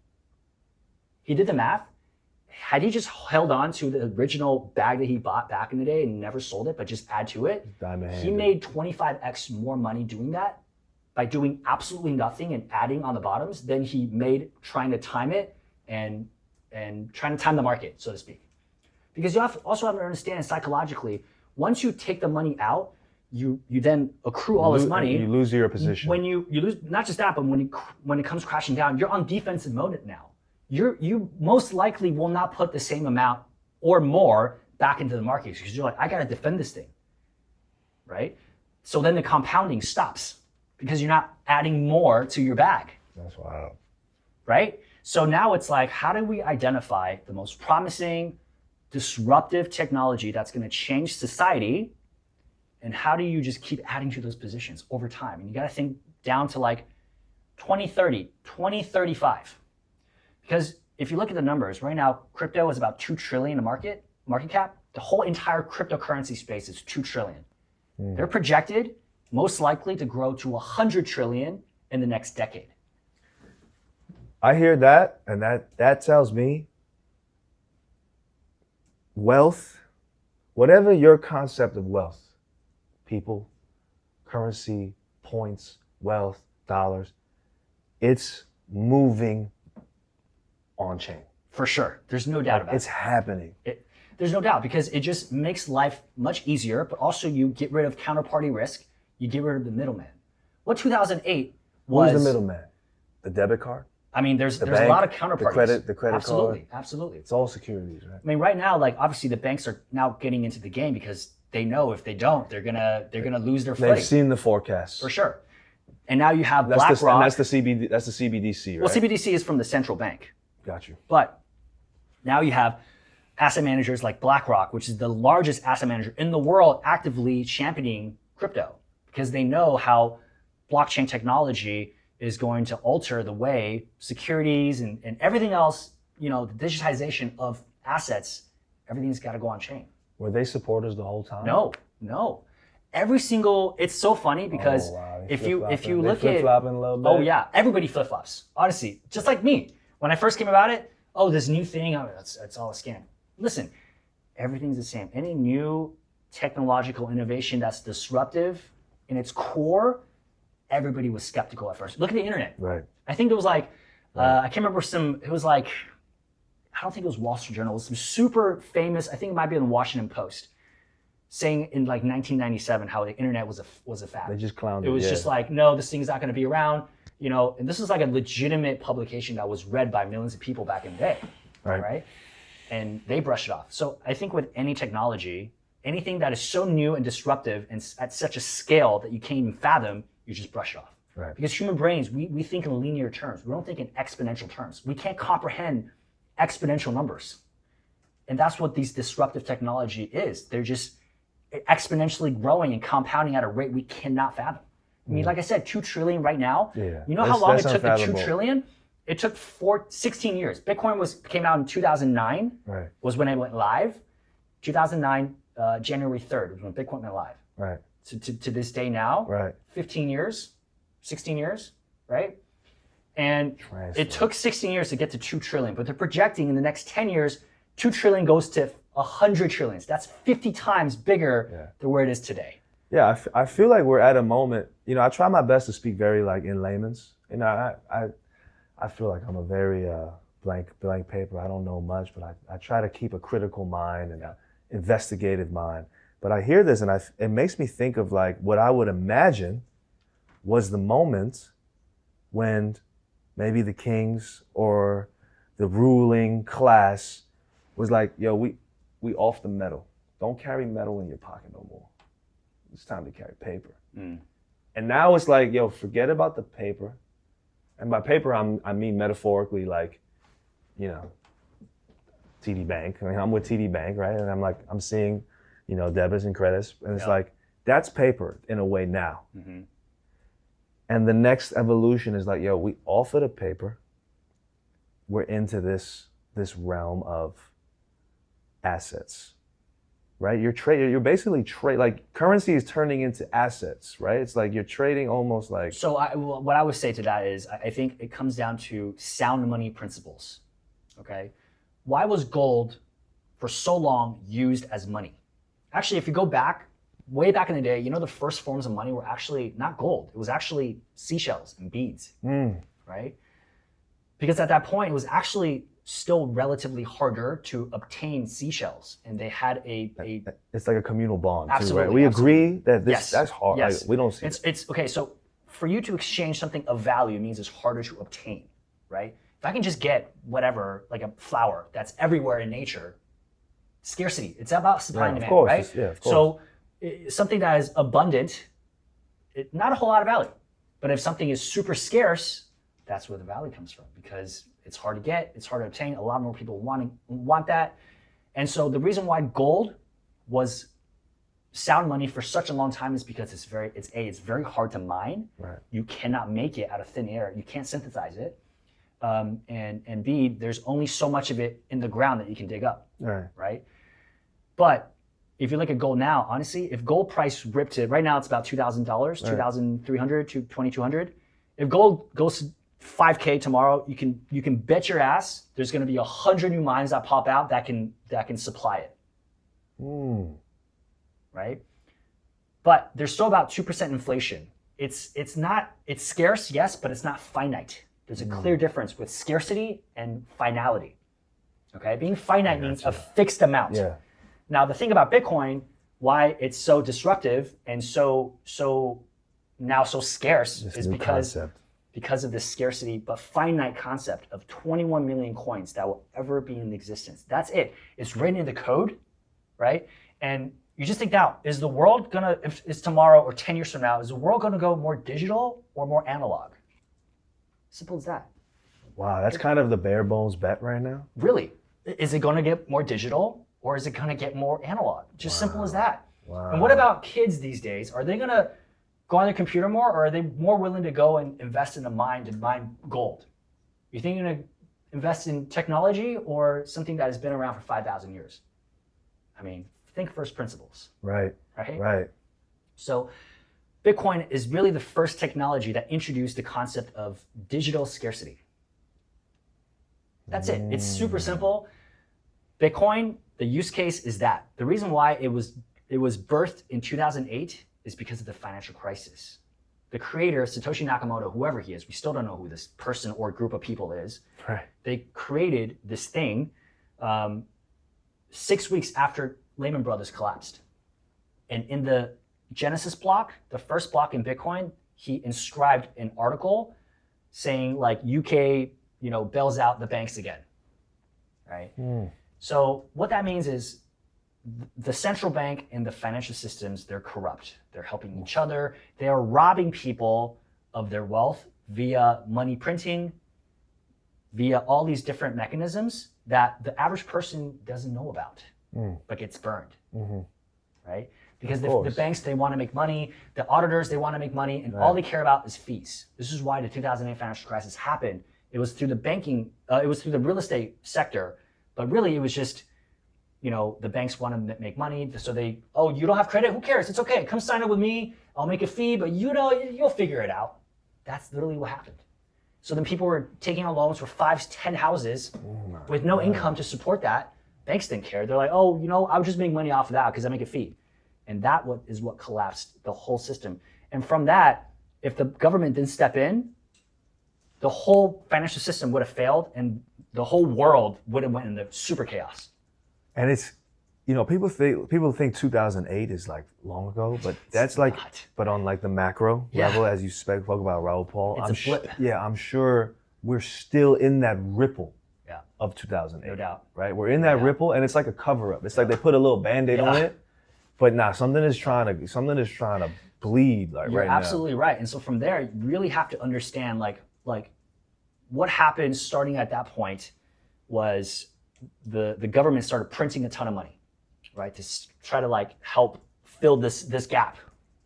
He did the math. Had he just held on to the original bag that he bought back in the day and never sold it, but just add to it, he made 25x more money doing that by doing absolutely nothing and adding on the bottoms than he made trying to time it and trying to time the market, so to speak. Because you also have to understand psychologically, once you take the money out, you then accrue all this money. You lose your position. When you lose, not just that, but when it comes crashing down, you're on defensive mode now. You most likely will not put the same amount or more back into the market because you're like, I gotta defend this thing, right? So then the compounding stops because you're not adding more to your bag. That's wild. Right? So now it's like, how do we identify the most promising, disruptive technology that's gonna change society, and how do you just keep adding to those positions over time? And you gotta think down to like 2030, 2035. Because if you look at the numbers, right now, crypto is about 2 trillion in market cap. The whole entire cryptocurrency space is 2 trillion. They're projected most likely to grow to 100 trillion in the next decade. I hear that, and that tells me wealth whatever your concept of wealth, people, currency, points, wealth, dollars, it's moving on chain. For sure. There's no doubt about It's happening. There's no doubt, because it just makes life much easier, but also you get rid of counterparty risk. You get rid of the middleman. What 2008 was... Who's the middleman? The debit card? I mean, there's bank, a lot of counterparties. The credit card? Absolutely. It's all securities, right? I mean, right now, like, obviously the banks are now getting into the game because they know if they don't, they're gonna lose their footing. They've seen the forecast. For sure. And now you have BlackRock. BlackRock. That's the CBDC, right? Well, CBDC is from the central bank. Got you. But now you have asset managers like BlackRock, which is the largest asset manager in the world, actively championing crypto because they know how blockchain technology is going to alter the way securities and everything else, the digitization of assets, everything's got to go on chain. Were they supporters the whole time? No. Every single, it's so funny because if you look at, flip-flopping a little bit. Oh yeah, everybody flip-flops. Honestly, just like me. When I first came about it, this new thing, it's all a scam. Listen, everything's the same. Any new technological innovation that's disruptive in its core, everybody was skeptical at first. Look at the internet. Right. I think it was like, I can't remember it was like, I don't think it was Wall Street Journal. It was some super famous, I think it might be in the Washington Post, saying in like 1997 how the internet was a fad. They just clowned it. It was just like, no, this thing's not going to be around. And this is like a legitimate publication that was read by millions of people back in the day, right? And they brushed it off. So I think with any technology, anything that is so new and disruptive and at such a scale that you can't even fathom, you just brush it off. Right. Because human brains, we think in linear terms. We don't think in exponential terms. We can't comprehend exponential numbers. And that's what these disruptive technology is. They're just exponentially growing and compounding at a rate we cannot fathom. I mean, like I said, 2 trillion right now. Yeah. You know how long it took the unfathomable. 2 trillion? It took 16 years. Bitcoin came out in 2009, Right. was when it went live. 2009, January 3rd was when Bitcoin went live. Right. To this day now, Right. 15 years, 16 years, right? And it took 16 years to get to 2 trillion, but they're projecting in the next 10 years, 2 trillion goes to 100 trillions. That's 50 times bigger than where it is today. Yeah, I feel like we're at a moment, I try my best to speak very like in layman's. I feel like I'm a very blank paper. I don't know much, but I try to keep a critical mind and an investigative mind. But I hear this and it makes me think of like what I would imagine was the moment when maybe the kings or the ruling class was like, yo, we off the metal. Don't carry metal in your pocket no more. It's time to carry paper. And now it's like, yo, forget about the paper. And by paper, I mean metaphorically like, TD Bank. I mean, I'm with TD Bank, right? And I'm seeing, debits and credits. And it's like, that's paper in a way now. Mm-hmm. And the next evolution is like, yo, we offer the paper. We're into this realm of assets, right? You're basically like currency is turning into assets, right? It's like you're trading almost like. So what I would say to that is I think it comes down to sound money principles, okay? Why was gold for so long used as money? Actually, if you go back, way back in the day, the first forms of money were actually not gold. It was actually seashells and beads, right? Because at that point, it was actually still relatively harder to obtain seashells, and they had it's like a communal bond, absolutely, too, right? We absolutely. agree that that's hard. Yes. Like, we don't see it's okay. So for you to exchange something of value means it's harder to obtain, right? If I can just get whatever, like a flower that's everywhere in nature, scarcity. It's about supply and demand, right? Yeah, of course. So something that is abundant, not a whole lot of value. But if something is super scarce, that's where the value comes from, because it's hard to get, it's hard to obtain. A lot more people want that. And so the reason why gold was sound money for such a long time is because it's very hard to mine. Right. You cannot make it out of thin air. You can't synthesize it. And B, there's only so much of it in the ground that you can dig up. Right? But if you look at gold now, honestly, if gold price ripped to, right now it's about $2,000, $2,300 to $2,200. If gold goes to 5K tomorrow, you can bet your ass there's going to be 100 new mines that pop out that can supply it. right? But there's still about 2% inflation. It's scarce, yes, but it's not finite. There's a clear difference with scarcity and finality. Okay, being finite means a fixed amount. Yeah. Now the thing about Bitcoin, why it's so disruptive and so scarce This is new because of this scarcity but finite concept of 21 million coins that will ever be in existence. That's it. It's written in the code, right? And you just think now, is the world gonna, if it's tomorrow or 10 years from now, is the world gonna go more digital or more analog? Simple as that. Wow, that's kind of the bare bones bet right now. Really? Is it gonna get more digital or is it gonna get more analog? Just simple as that. Wow. And what about kids these days? Are they gonna go on their computer more, or are they more willing to go and invest in a mine to mine gold? You think you're gonna invest in technology or something that has been around for 5,000 years? I mean, think first principles. Right. Right? Right. So Bitcoin is really the first technology that introduced the concept of digital scarcity. That's it. It's super simple. Bitcoin, the use case is that. The reason why it was birthed in 2008 is because of the financial crisis. The creator, Satoshi Nakamoto, whoever he is, we still don't know who this person or group of people is. Right. They created this thing 6 weeks after Lehman Brothers collapsed. And in the Genesis block, the first block in Bitcoin, he inscribed an article saying like UK, bails out the banks again, right? So what that means is the central bank and the financial systems, they're corrupt. They're helping each other. They are robbing people of their wealth via money printing, via all these different mechanisms that the average person doesn't know about, but gets burned, right? Because the banks, they want to make money. The auditors, they want to make money, and all they care about is fees. This is why the 2008 financial crisis happened. It was through the banking, it was through the real estate sector, but really it was just, the banks want to make money. So you don't have credit? Who cares? It's okay. Come sign up with me. I'll make a fee, but you'll figure it out. That's literally what happened. So then people were taking out loans for 5, 10 houses with no income to support that. Banks didn't care. They're like, I would just make money off of that because I make a fee. And that is what collapsed the whole system. And from that, if the government didn't step in, the whole financial system would have failed and the whole world would have went into super chaos. And it's, people think 2008 is like long ago, but that's like, but on like the macro level, as you spoke about Raoul Paul, it's a blip. I'm sure we're still in that ripple of 2008. No doubt. Right? We're in that ripple, and it's like a cover up. It's like they put a little Band-Aid on it, but something is trying to bleed right now. You're absolutely right. And so from there, you really have to understand like what happened starting at that point was the government started printing a ton of money, right? To try to help fill this gap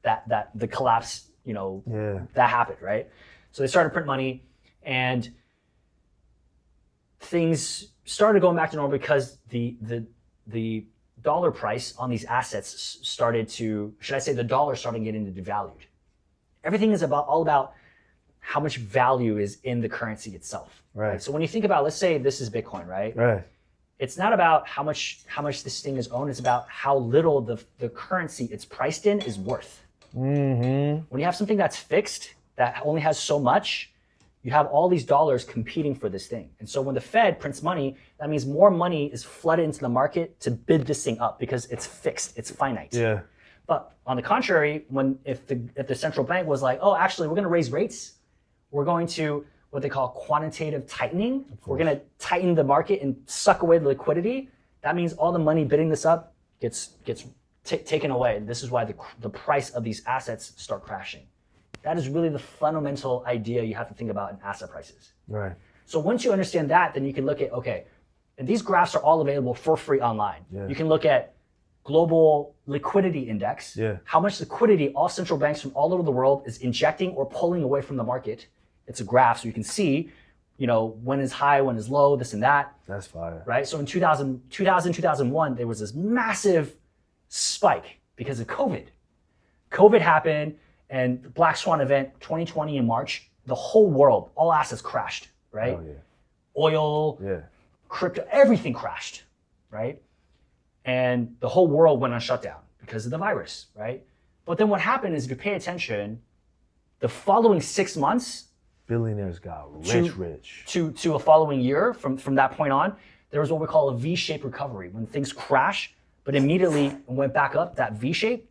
that the collapse, that happened, right? So they started to print money and things started going back to normal because the dollar price on these assets started to, the dollar started getting devalued. Everything is all about how much value is in the currency itself. Right. So when you think about, let's say this is Bitcoin, right? Right. It's not about how much this thing is owned. It's about how little the currency it's priced in is worth. When you have something that's fixed, that only has so much, you have all these dollars competing for this thing. And so when the Fed prints money, that means more money is flooded into the market to bid this thing up because it's fixed, it's finite. Yeah. But on the contrary, if the central bank was like, actually, we're going to raise rates, we're going to what they call quantitative tightening. We're going to tighten the market and suck away the liquidity. That means all the money bidding this up gets taken away. And this is why the price of these assets start crashing. That is really the fundamental idea you have to think about in asset prices. Right. So once you understand that, then you can look at, and these graphs are all available for free online. Yeah. You can look at global liquidity index, how much liquidity all central banks from all over the world is injecting or pulling away from the market. It's a graph, so you can see, when is high, when is low, this and that. That's fire. Right? So in 2001, there was this massive spike because of COVID. COVID happened, and the Black Swan event, 2020 in March, the whole world, all assets crashed, right? Oh, yeah. Oil, crypto, everything crashed, right? And the whole world went on shutdown because of the virus, right? But then what happened is, if you pay attention, the following 6 months Billionaires got rich. To a following year, from that point on, there was what we call a V-shaped recovery. When things crash, but immediately went back up, that V-shape.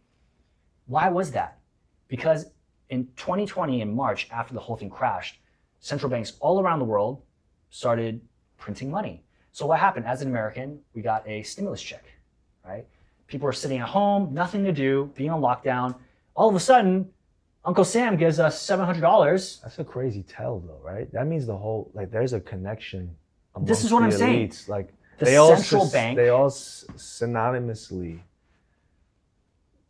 Why was that? Because in 2020, in March, after the whole thing crashed, central banks all around the world started printing money. So what happened? As an American, we got a stimulus check, right? People are sitting at home, nothing to do, being on lockdown. All of a sudden, Uncle Sam gives us $700. That's a crazy tell, though, right? That means the whole, like, there's a connection amongst This is what the I'm saying. elites. Like, The they all central bank, they all synonymously.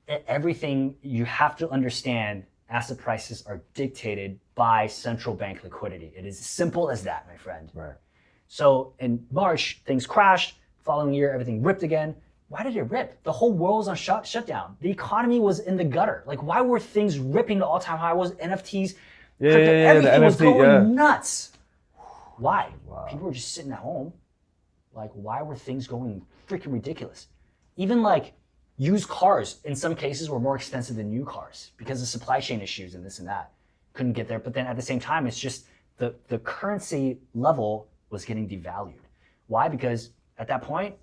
everything you have to understand, asset prices are dictated by central bank liquidity. It is as simple as that, my friend. Right. So in March, things crashed. Following year, everything ripped again. Why did it rip? The whole world was on shutdown. The economy was in the gutter. Like, why were things ripping to all-time high? Was NFTs, crypto, everything was going nuts. Why? Wow. People were just sitting at home. Like, why were things going freaking ridiculous? Even like used cars, in some cases, were more expensive than new cars because of supply chain issues and this and that. Couldn't get there. But then at the same time, it's just the currency level was getting devalued. Why? Because at that point,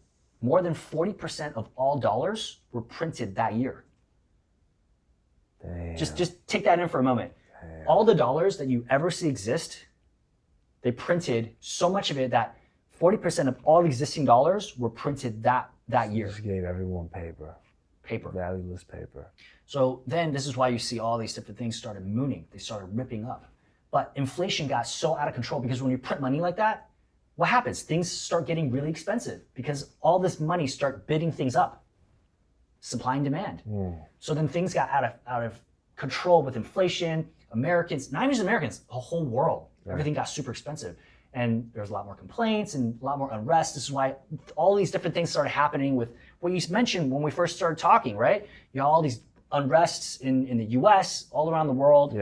more than 40% of all dollars were printed that year. Damn. Just take that in for a moment. Damn. All the dollars that you ever see exist, they printed so much of it that 40% of all existing dollars were printed that year. Just gave everyone paper. Valueless paper. So then this is why you see all these different things started mooning. They started ripping up. But inflation got so out of control because when you print money like that, what happens? Things start getting really expensive because all this money start bidding things up. Supply and demand. So then things got out of control with inflation. Americans, not even just Americans, the whole world, everything got super expensive. And there's a lot more complaints and a lot more unrest. This is why all these different things started happening with what you mentioned when we first started talking, right? You have all these unrests in the US, all around the world,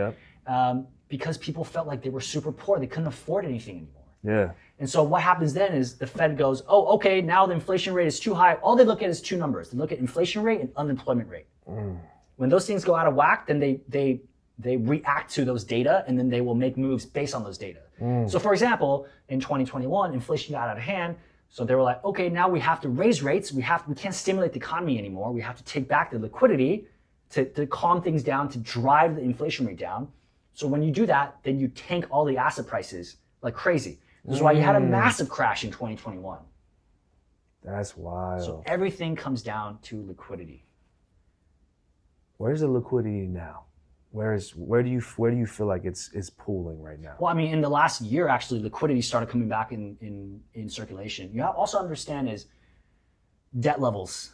because people felt like they were super poor. They couldn't afford anything anymore. Yeah. And so what happens then is the Fed goes, oh, okay, now the inflation rate is too high. All they look at is two numbers. They look at inflation rate and unemployment rate. When those things go out of whack, then they react to those data, and then they will make moves based on those data. So for example, in 2021, inflation got out of hand. So they were like, okay, now we have to raise rates. We can't stimulate the economy anymore. We have to take back the liquidity to calm things down, to drive the inflation rate down. So when you do that, then you tank all the asset prices like crazy. This is why you had a massive crash in 2021. That's wild. So everything comes down to liquidity. Where's the liquidity now? Where do you feel like it's pooling right now? Well, I mean, in the last year, actually, liquidity started coming back in circulation. You also understand is debt levels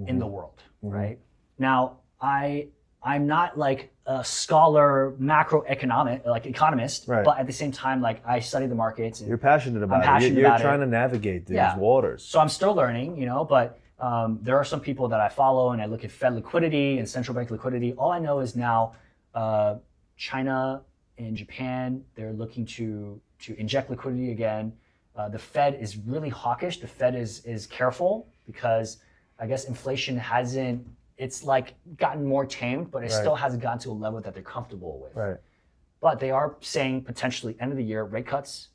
in the world, right? Now, I'm not like a scholar, macroeconomic, like economist, but at the same time, like I study the markets. And you're passionate about it. You're trying to navigate these waters. So I'm still learning, but there are some people that I follow, and I look at Fed liquidity and central bank liquidity. All I know is now China and Japan, they're looking to inject liquidity again. The Fed is really hawkish. The Fed is careful because I guess inflation hasn't, it's like gotten more tamed, but it still hasn't gotten to a level that they're comfortable with. Right. But they are saying potentially end of the year rate cuts.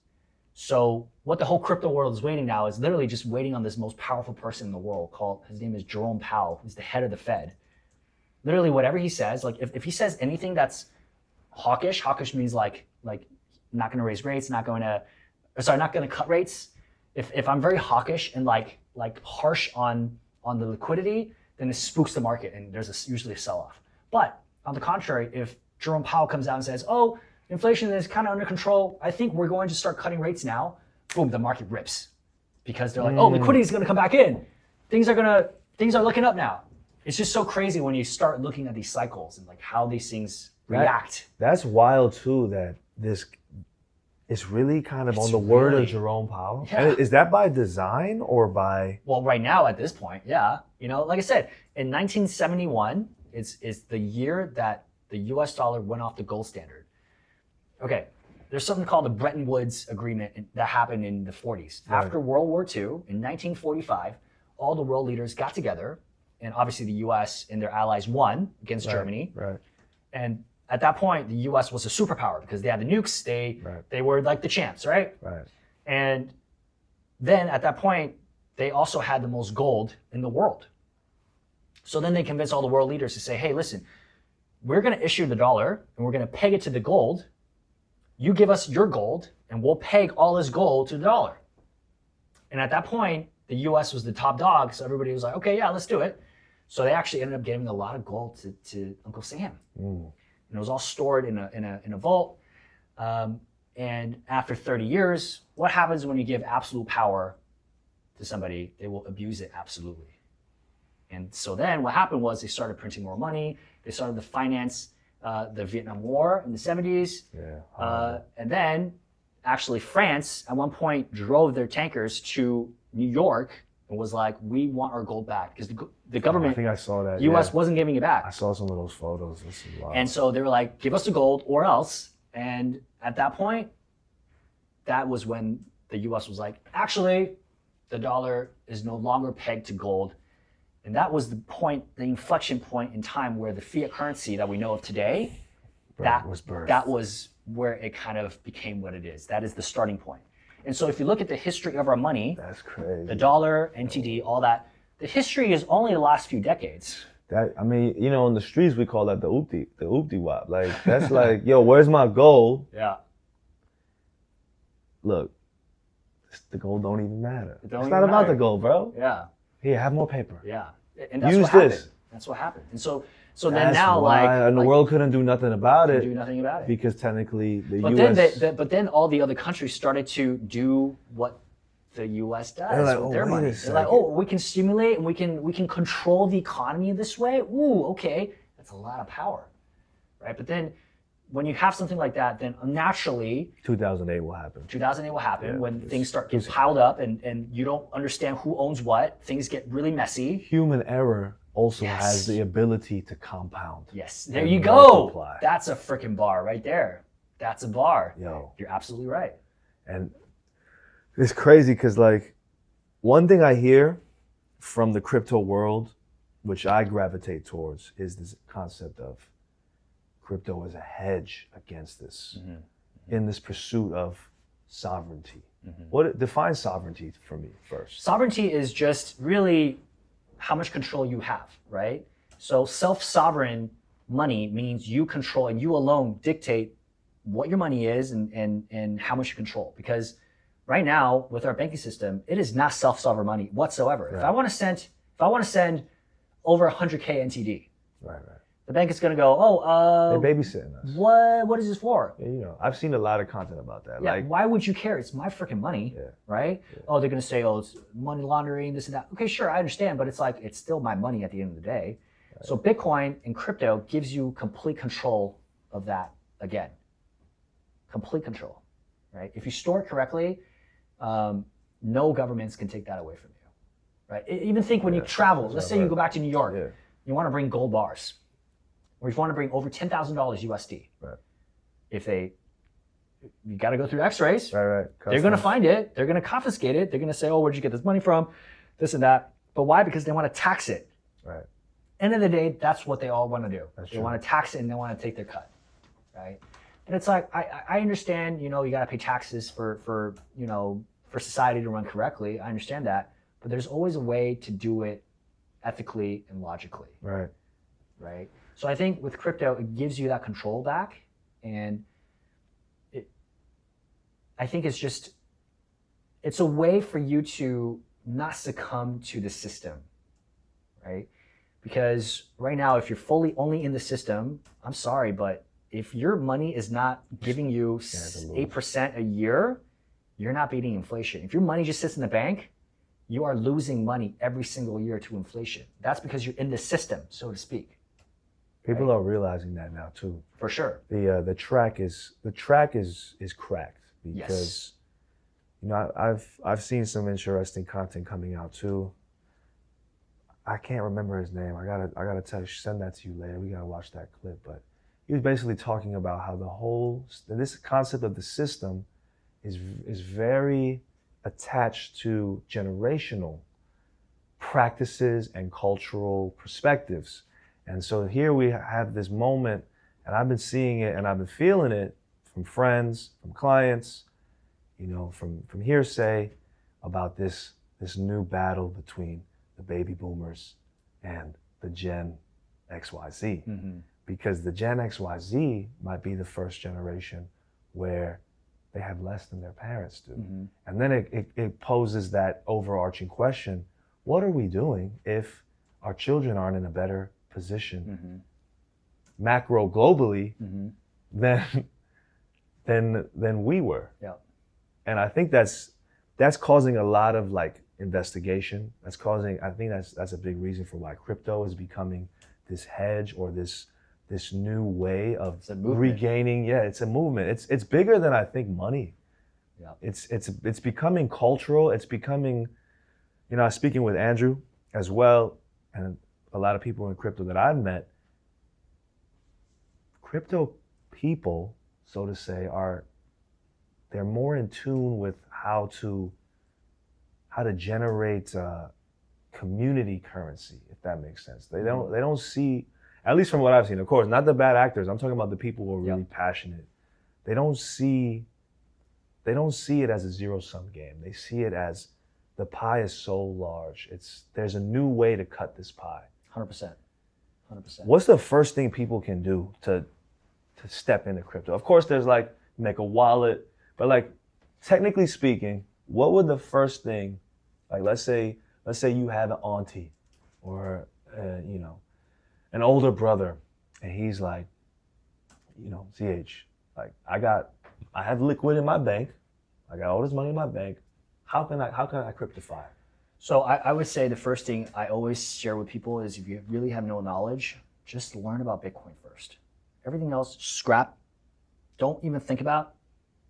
So what the whole crypto world is waiting now is literally just waiting on this most powerful person in the world his name is Jerome Powell, who's the head of the Fed. Literally whatever he says, like if he says anything that's hawkish means like not gonna raise rates, not gonna cut rates. If I'm very hawkish and like harsh on the liquidity, then it spooks the market and there's usually a sell-off. But on the contrary, if Jerome Powell comes out and says, oh, inflation is kind of under control, I think we're going to start cutting rates now, boom, the market rips. Because they're like, oh, liquidity is gonna come back in. Things are looking up now. It's just so crazy when you start looking at these cycles and like how these things react. That's wild too, that this is really kind of on the word of Jerome Powell. Yeah. And is that by design or by? Well, right now at this point, yeah. Like I said, in 1971, it's the year that the US dollar went off the gold standard. Okay, there's something called the Bretton Woods Agreement that happened in the 40s. Right. After World War II, in 1945, all the world leaders got together and obviously the U.S. and their allies won against Germany. Right. And at that point, the U.S. was a superpower because they had the nukes. They were like the champs, right? Right. And then at that point, they also had the most gold in the world. So then they convinced all the world leaders to say, hey, listen, we're going to issue the dollar and we're going to peg it to the gold. You give us your gold and we'll peg all this gold to the dollar. And at that point, the US was the top dog. So everybody was like, okay, yeah, let's do it. So they actually ended up giving a lot of gold to Uncle Sam. And it was all stored in a vault. And after 30 years, what happens when you give absolute power to somebody? They will abuse it absolutely. And so then what happened was they started printing more money. They started to finance the Vietnam War in the 70s. And then actually France at one point drove their tankers to New York and was like, we want our gold back. Because the government, I think I saw that. US wasn't giving it back. I saw some of those photos. This is wild. And so they were like, give us the gold or else. And at that point, that was when the US was like, actually, the dollar is no longer pegged to gold. And that was the point, the inflection point in time where the fiat currency that we know of today, that was where it kind of became what it is. That is the starting point. And so if you look at the history of our money, that's crazy. The dollar, NTD, all that, the history is only the last few decades. That, I mean, you know, in the streets we call that the oopty wop. Like that's like, yo, where's my gold? Yeah. Look, the gold don't even matter. It's not about the gold, bro. Yeah. Here, have more paper. Yeah. And that's Use what happened. this. That's what happened. And so then now, and the world couldn't do nothing about it. Do nothing about it because technically the U.S. But then all the other countries started to do what the U.S. does with their money. They're like, oh, we can stimulate and we can control the economy this way. Ooh, okay, that's a lot of power, right? But then when you have something like that, then naturally 2008 will happen. 2008 will happen when things start getting piled up and you don't understand who owns what. Things get really messy. Human error also has the ability to compound. Yes, there you go. Multiply. That's a freaking bar right there. That's a bar. Yo, you're absolutely right. And it's crazy because like one thing I hear from the crypto world, which I gravitate towards, is this concept of crypto as a hedge against this, in this pursuit of sovereignty. What defines sovereignty for me first? Sovereignty is just really how much control you have, right? So self-sovereign money means you control and you alone dictate what your money is and how much you control. Because right now with our banking system, it is not self-sovereign money whatsoever. Right. If I want to send over 100K NTD, right. The bank is going to go, they're babysitting us. What is this for? Yeah, you know, I've seen a lot of content about that. Yeah, why would you care? It's my freaking money, right? Yeah. Oh, they're going to say, it's money laundering, this and that. Okay, sure, I understand, but it's like, it's still my money at the end of the day. Right. So Bitcoin and crypto gives you complete control of that again. Complete control, right? If you store it correctly, no governments can take that away from you, right? Even think when you travel, let's say you go back to New York, you want to bring gold bars. Or if you want to bring over $10,000 USD, right? You got to go through X-rays. Right. They're going to find it. They're going to confiscate it. They're going to say, oh, where'd you get this money from? This and that. But why? Because they want to tax it. Right. End of the day, that's what they all want to do. That's they true. Want to tax it and they want to take their cut, right? And it's like I understand, you got to pay taxes for society to run correctly. I understand that, but there's always a way to do it ethically and logically. Right. Right. So I think with crypto, it gives you that control back, and I think it's a way for you to not succumb to the system, right? Because right now, if you're fully only in the system, I'm sorry, but if your money is not giving you 8% a year, you're not beating inflation. If your money just sits in the bank, you are losing money every single year to inflation. That's because you're in the system, so to speak. People are realizing that now too. For sure. The track is cracked because I've seen some interesting content coming out too. I can't remember his name. I gotta send that to you later. We gotta watch that clip. But he was basically talking about how this concept of the system is very attached to generational practices and cultural perspectives. And so here we have this moment, and I've been seeing it and I've been feeling it from friends, from clients, from hearsay about this new battle between the baby boomers and the Gen XYZ. Mm-hmm. Because the Gen XYZ might be the first generation where they have less than their parents do. Mm-hmm. And then it poses that overarching question, what are we doing if our children aren't in a better position, mm-hmm. macro globally, mm-hmm. than we were? Yeah. And I think that's causing a lot of like investigation. I think that's a big reason for why crypto is becoming this hedge or this new way of regaining. Yeah, it's a movement. It's bigger than I think money. Yeah. It's becoming cultural. It's becoming, I was speaking with Andrew as well, and a lot of people in crypto that I've met. Crypto people, so to say, they're more in tune with how to generate community currency, if that makes sense. They don't see, at least from what I've seen, of course, not the bad actors. I'm talking about the people who are really passionate. They don't see it as a zero-sum game. They see it as the pie is so large. There's a new way to cut this pie. 100%. What's the first thing people can do to step into crypto? Of course, there's like make a wallet, but like technically speaking, what would the first thing, like let's say you have an auntie or an older brother, and he's like, CH, like I have liquid in my bank, I got all this money in my bank. How can I cryptify? So I would say the first thing I always share with people is if you really have no knowledge, just learn about Bitcoin first. Everything else, scrap. Don't even think about.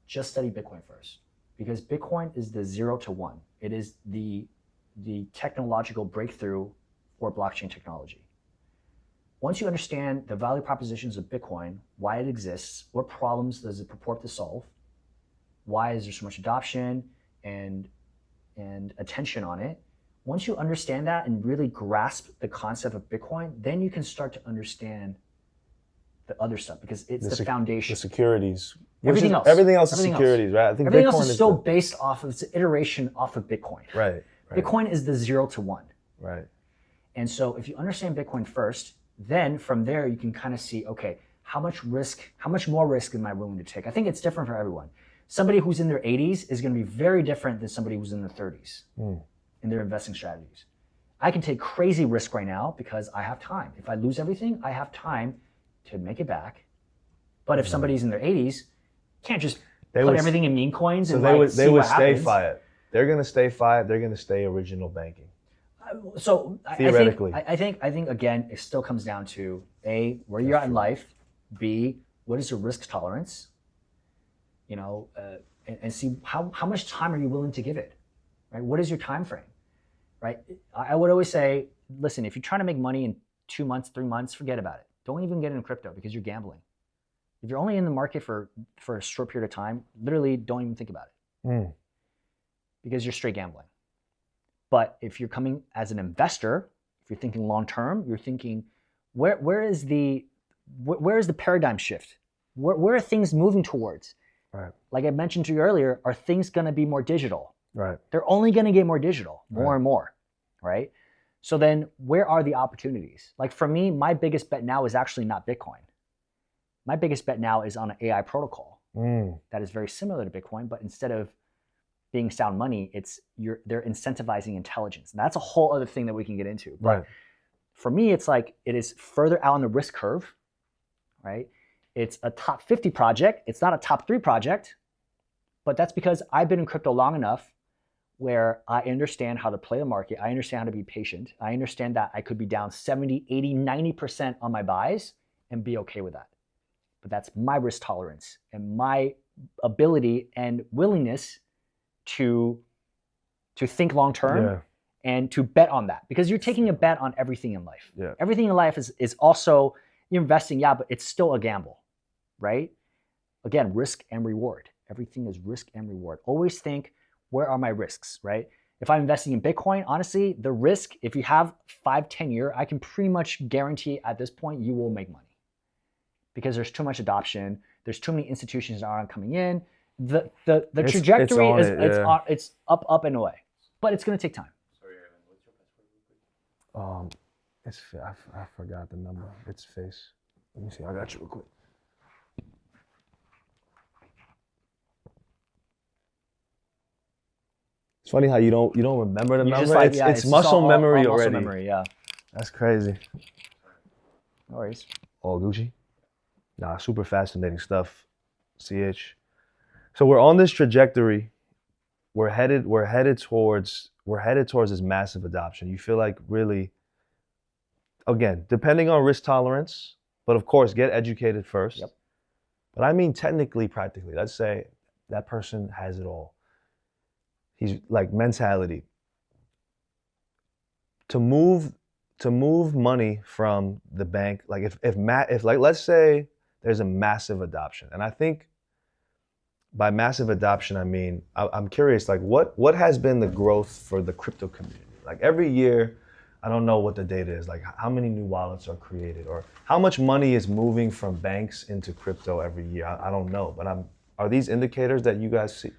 Just study Bitcoin first, because Bitcoin is the 0 to 1. It is the technological breakthrough for blockchain technology. Once you understand the value propositions of Bitcoin, why it exists, what problems does it purport to solve, why is there so much adoption and attention on it, once you understand that and really grasp the concept of Bitcoin, then you can start to understand the other stuff, because it's the foundation. The securities. Everything else is securities, right? I think everything Bitcoin else is still based off of, it's an iteration off of Bitcoin. Right. Bitcoin is the 0 to 1. Right. And so if you understand Bitcoin first, then from there you can kind of see, okay, how much more risk am I willing to take? I think it's different for everyone. Somebody who's in their 80s is going to be very different than somebody who's in their 30s in their investing strategies. I can take crazy risk right now because I have time. If I lose everything, I have time to make it back. But if somebody's in their 80s, can't just put everything in meme coins and they would stay fiat. They're going to stay fiat. They're going to stay original banking. So theoretically, I think again, it still comes down to A, where you're at in life, B, what is your risk tolerance, and see how much time are you willing to give it, right? What is your time frame, right? I would always say, listen, if you're trying to make money in 2 months, 3 months, forget about it. Don't even get into crypto because you're gambling. If you're only in the market for a short period of time, literally don't even think about it because you're straight gambling. But if you're coming as an investor, if you're thinking long term, you're thinking, where is the paradigm shift? Where are things moving towards? Right. Like I mentioned to you earlier, are things going to be more digital? Right. They're only going to get more digital, more and more, right? So then where are the opportunities? Like for me, my biggest bet now is actually not Bitcoin. My biggest bet now is on an AI protocol that is very similar to Bitcoin, but instead of being sound money, they're incentivizing intelligence. And that's a whole other thing that we can get into. But for me, it's like it is further out on the risk curve, right? It's a top 50 project. It's not a top 3 project, but that's because I've been in crypto long enough where I understand how to play the market. I understand how to be patient. I understand that I could be down 70, 80, 90% on my buys and be okay with that. But that's my risk tolerance and my ability and willingness to think long term and to bet on that, because you're taking a bet on everything in life. Yeah. Everything in life is also, you're investing, but it's still a gamble, right? Again, risk and reward. Everything is risk and reward. Always think, where are my risks, right? If I'm investing in Bitcoin, honestly, the risk, if you have 5-10 year, I can pretty much guarantee at this point you will make money because there's too much adoption. There's too many institutions that aren't coming in. The trajectory it's up and away, but it's going to take time. Sorry, Evan, what's your password real quick? It's I forgot the number. It's face. Let me see. I got you real quick. It's funny how you don't remember the number. Like, it's muscle memory all already. Muscle memory, yeah. That's crazy. No worries. All Gucci. Nah, super fascinating stuff. CH. So we're on this trajectory. We're headed towards this massive adoption. You feel like really, again, depending on risk tolerance, but of course, get educated first. Yep. But I mean technically, practically. Let's say that person has it all. He's like mentality. To move money from the bank, like if like let's say there's a massive adoption, and I think by massive adoption I mean I'm curious, like what has been the growth for the crypto community? Like every year, I don't know what the data is, like how many new wallets are created or how much money is moving from banks into crypto every year. I don't know, but are these indicators that you guys see?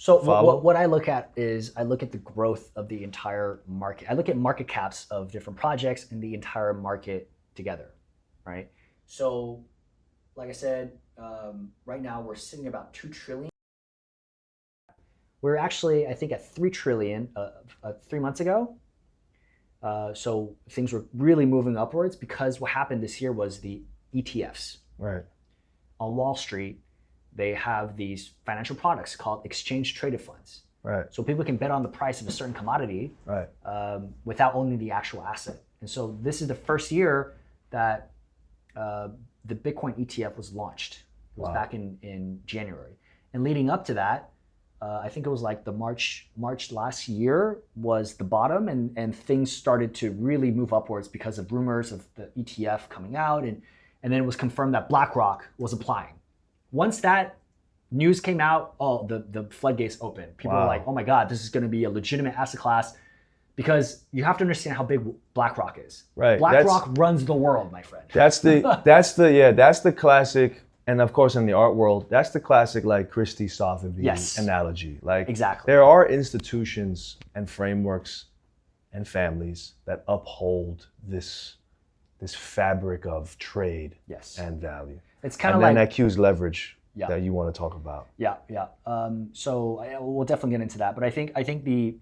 So what I look at is I look at the growth of the entire market. I look at market caps of different projects and the entire market together, right? So like I said, right now we're sitting about 2 trillion. We're actually, I think, at 3 trillion 3 months ago. So things were really moving upwards because what happened this year was the ETFs. Right. On Wall Street, they have these financial products called exchange traded funds. Right. So people can bet on the price of a certain commodity Right. Without owning the actual asset. And so this is the first year that the Bitcoin ETF was launched. It was back in January. And leading up to that, I think it was like the March last year was the bottom, and things started to really move upwards because of rumors of the ETF coming out, and then it was confirmed that BlackRock was applying. Once that news came out, the floodgates opened. People were like, oh my God, this is going to be a legitimate asset class, because you have to understand how big BlackRock is. Right. BlackRock runs the world, my friend. That's the classic. And of course, in the art world, that's the classic like Christie Sotheby analogy. Like exactly. There are institutions and frameworks and families that uphold this fabric of trade and value. It's kind of like, and then that cues leverage that you want to talk about. Yeah. So we'll definitely get into that. But I think the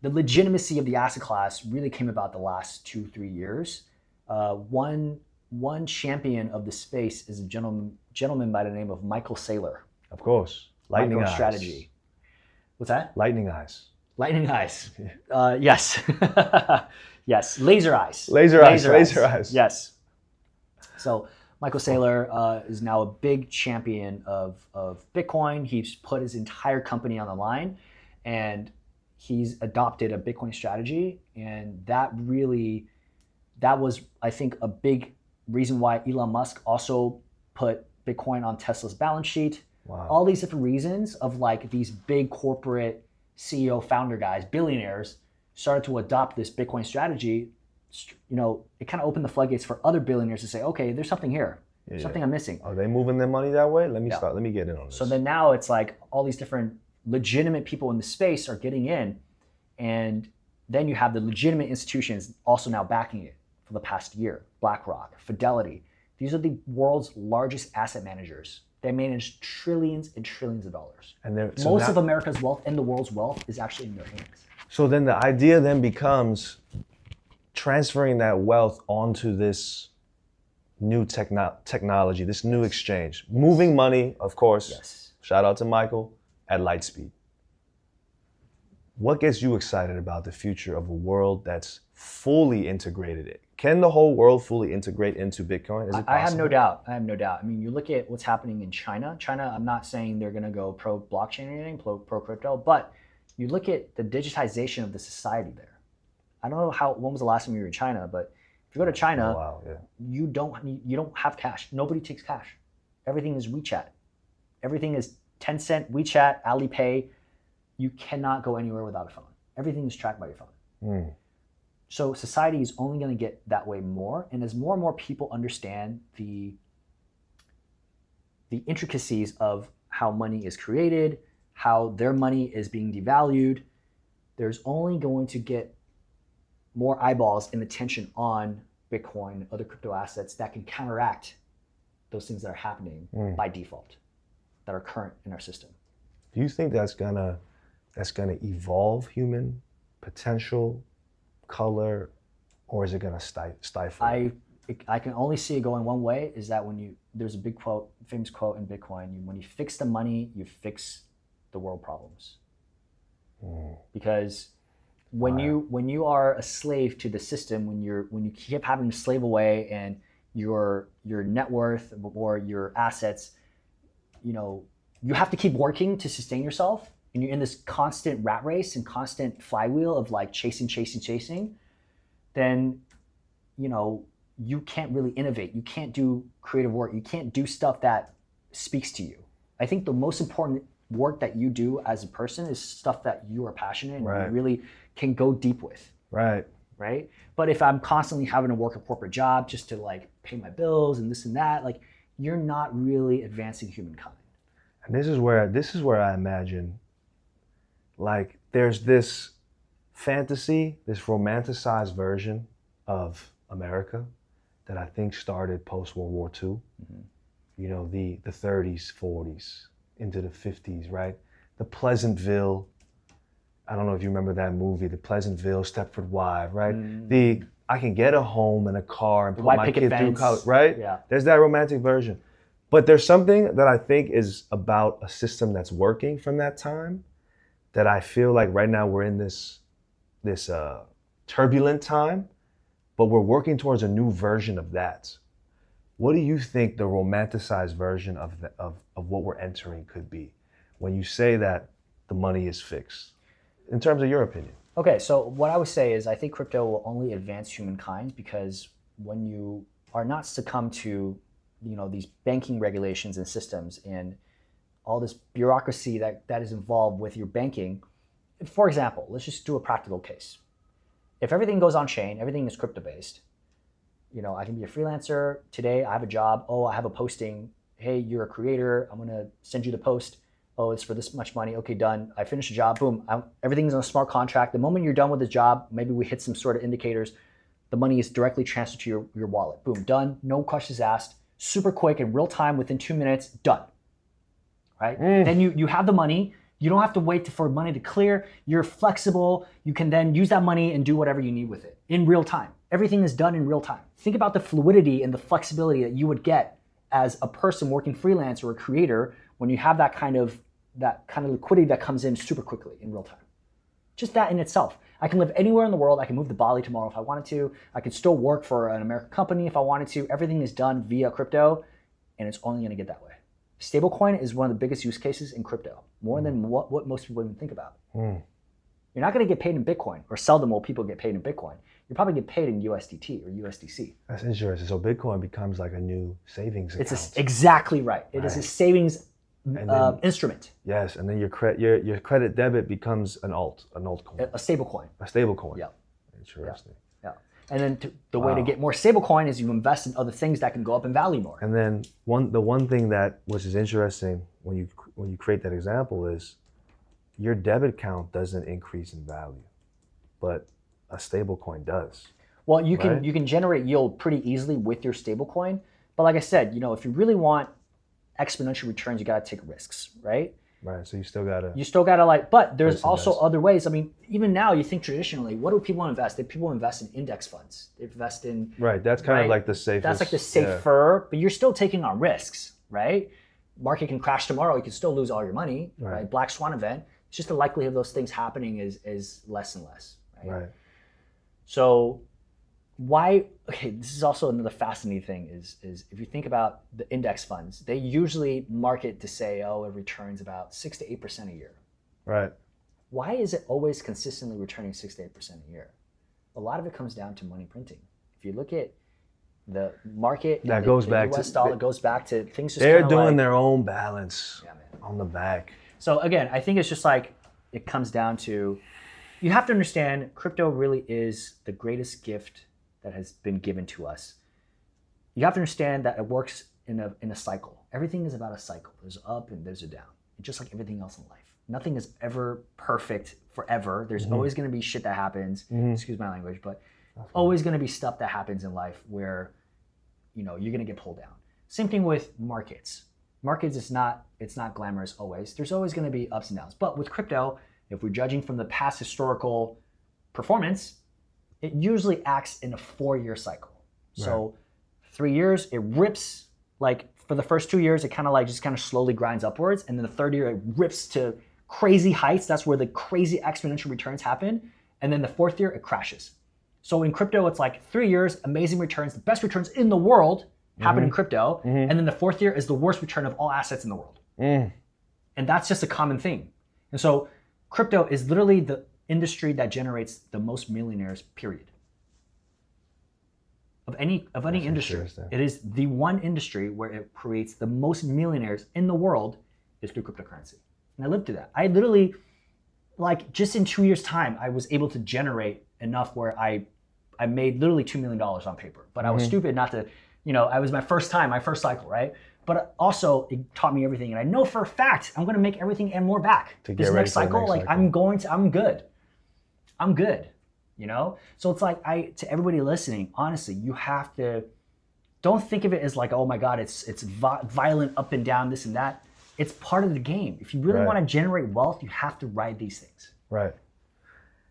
legitimacy of the asset class really came about the last 2-3 years. One champion of the space is a gentleman by the name of Michael Saylor. Of course. Lightning eyes. Strategy. What's that? Lightning eyes. Lightning eyes. Yes. Yes. Laser eyes. Laser eyes. Yes. So Michael Saylor is now a big champion of Bitcoin. He's put his entire company on the line, and he's adopted a Bitcoin strategy. And that was, I think, a big reason why Elon Musk also put Bitcoin on Tesla's balance sheet. Wow. All these different reasons of like these big corporate CEO founder guys, billionaires, started to adopt this Bitcoin strategy. You know, it kind of opened the floodgates for other billionaires to say, okay, there's something here. There's something I'm missing. Are they moving their money that way? Let me get in on this. So then now it's like all these different legitimate people in the space are getting in, and then you have the legitimate institutions also now backing it for the past year. BlackRock, Fidelity. These are the world's largest asset managers. They manage trillions and trillions of dollars. And most of America's wealth and the world's wealth is actually in their hands. So then the idea then becomes transferring that wealth onto this new technology, this new exchange. Moving money, of course. Yes. Shout out to Michael, at light speed. What gets you excited about the future of a world that's fully integrated? Can the whole world fully integrate into Bitcoin? Is it possible? I have no doubt. I mean, you look at what's happening in China. I'm not saying they're going to go pro blockchain or anything, pro crypto, but you look at the digitization of the society there. I don't know when was the last time you were in China, but if you go to China, you don't have cash. Nobody takes cash. Everything is WeChat. Everything is Tencent, WeChat, Alipay. you cannot go anywhere without a phone. Everything is tracked by your phone. Mm. So society is only going to get that way more. And as more and more people understand the intricacies of how money is created, how their money is being devalued, there's only going to get more eyeballs and attention on Bitcoin, other crypto assets that can counteract those things that are happening by default, that are current in our system. Do you think that's gonna evolve human potential, color, or is it gonna stifle? I can only see it going one way, is that there's a famous quote in Bitcoin, when you fix the money, you fix the world problems. Because when you are a slave to the system, when you keep having to slave away, and your net worth or your assets, you have to keep working to sustain yourself, and you're in this constant rat race and constant flywheel of like chasing, then you can't really innovate. You can't do creative work. You can't do stuff that speaks to you. I think the most important work that you do as a person is stuff that you are passionate and you really can go deep with. Right. But if I'm constantly having to work a corporate job just to like pay my bills and this and that, like you're not really advancing humankind. And this is where I imagine, like, there's this fantasy, this romanticized version of America that I think started post-World War II. The 30s, 40s, into the 50s, right? The Pleasantville, I don't know if you remember that movie, the Pleasantville, Stepford Wives, right? I can get a home and a car and put my kid through college, right? Yeah. There's that romantic version. But there's something that I think is about a system that's working from that time that I feel like right now we're in this turbulent time, but we're working towards a new version of that. What do you think the romanticized version of what we're entering could be when you say that the money is fixed, in terms of your opinion? Okay, so what I would say is I think crypto will only advance humankind because when you are not succumb to these banking regulations and systems and all this bureaucracy that is involved with your banking. For example, let's just do a practical case. If everything goes on chain, everything is crypto based, I can be a freelancer. Today I have a job. Oh, I have a posting. Hey, you're a creator. I'm going to send you the post. Oh, it's for this much money. Okay, done. I finished the job. Boom. Everything's on a smart contract. The moment you're done with the job, maybe we hit some sort of indicators. The money is directly transferred to your wallet. Boom, done. No questions asked. Super quick in real time, within 2 minutes, done. Right? Then you have the money. You don't have to wait for money to clear. You're flexible. You can then use that money and do whatever you need with it in real time. Everything is done in real time. Think about the fluidity and the flexibility that you would get as a person working freelance or a creator when you have that kind of liquidity that comes in super quickly in real time. Just that in itself. I can live anywhere in the world. I can move to Bali tomorrow if I wanted to. I can still work for an American company if I wanted to. Everything is done via crypto, and it's only going to get that way. Stablecoin is one of the biggest use cases in crypto, more than what most people even think about. You're not going to get paid in Bitcoin, or seldom will people get paid in Bitcoin. You probably get paid in USDT or USDC. That's interesting. So Bitcoin becomes like a new savings account. Exactly right. It is a savings instrument. Yes, and then your credit debit becomes an altcoin. A stablecoin. A stablecoin. Yeah. Interesting. Yeah. And then the way to get more stablecoin is you invest in other things that can go up in value more. And then the one thing which is interesting when you create that example is your debit account doesn't increase in value, but a stablecoin does. Well, you can generate yield pretty easily with your stablecoin, but like I said, if you really want exponential returns, you got to take risks, right? Right. So you still gotta but there's also other ways. I mean, even now you think traditionally, what do people invest? People invest in index funds. They invest in right. That's kind of like the safest. That's like the safer, but you're still taking on risks, right? Market can crash tomorrow. You can still lose all your money, right? Black swan event. It's just the likelihood of those things happening is less and less, right? So this is also another fascinating thing is if you think about the index funds, they usually market to say, it returns about 6 to 8% a year. Right. Why is it always consistently returning 6 to 8% a year? A lot of it comes down to money printing. If you look at the market, that goes back US dollar goes back to things just they're doing their own balance Yeah, man. on the back. So again, I think it's just like it comes down to, you have to understand crypto really is the greatest gift that has been given to us. You have to understand that it works in a cycle. Everything is about a cycle. There's up and there's a down. Just like everything else in life. Nothing is ever perfect forever. There's always going to be shit that happens. Excuse my language, but always going to be stuff that happens in life where, you know, you're going to get pulled down. Same thing with markets. Markets, it's not glamorous always. There's always going to be ups and downs. But with crypto, if we're judging from the past historical performance, it usually acts in a 4-year cycle. So 3 years, it rips, like for the first 2 years, it kind of slowly grinds upwards. And then the third year, it rips to crazy heights. That's where the crazy exponential returns happen. And then the fourth year, it crashes. So in crypto, it's like 3 years, amazing returns, the best returns in the world happen in crypto. And then the fourth year is the worst return of all assets in the world. And that's just a common thing. And so crypto is literally the industry that generates the most millionaires, period. Of any industry. It is the one industry where it creates the most millionaires in the world is through cryptocurrency. And I lived through that. I literally, like just in 2 years' time, I was able to generate enough where I made literally $2 million on paper. But I was stupid not to, you know, I was my first cycle, right? But also it taught me everything. And I know for a fact, I'm going to make everything and more back. This next cycle, I'm good. You know? So it's like, to everybody listening, honestly, you have to, don't think of it as like, oh my God, it's violent up and down, this and that. It's part of the game. If you really want to generate wealth, you have to ride these things. Right.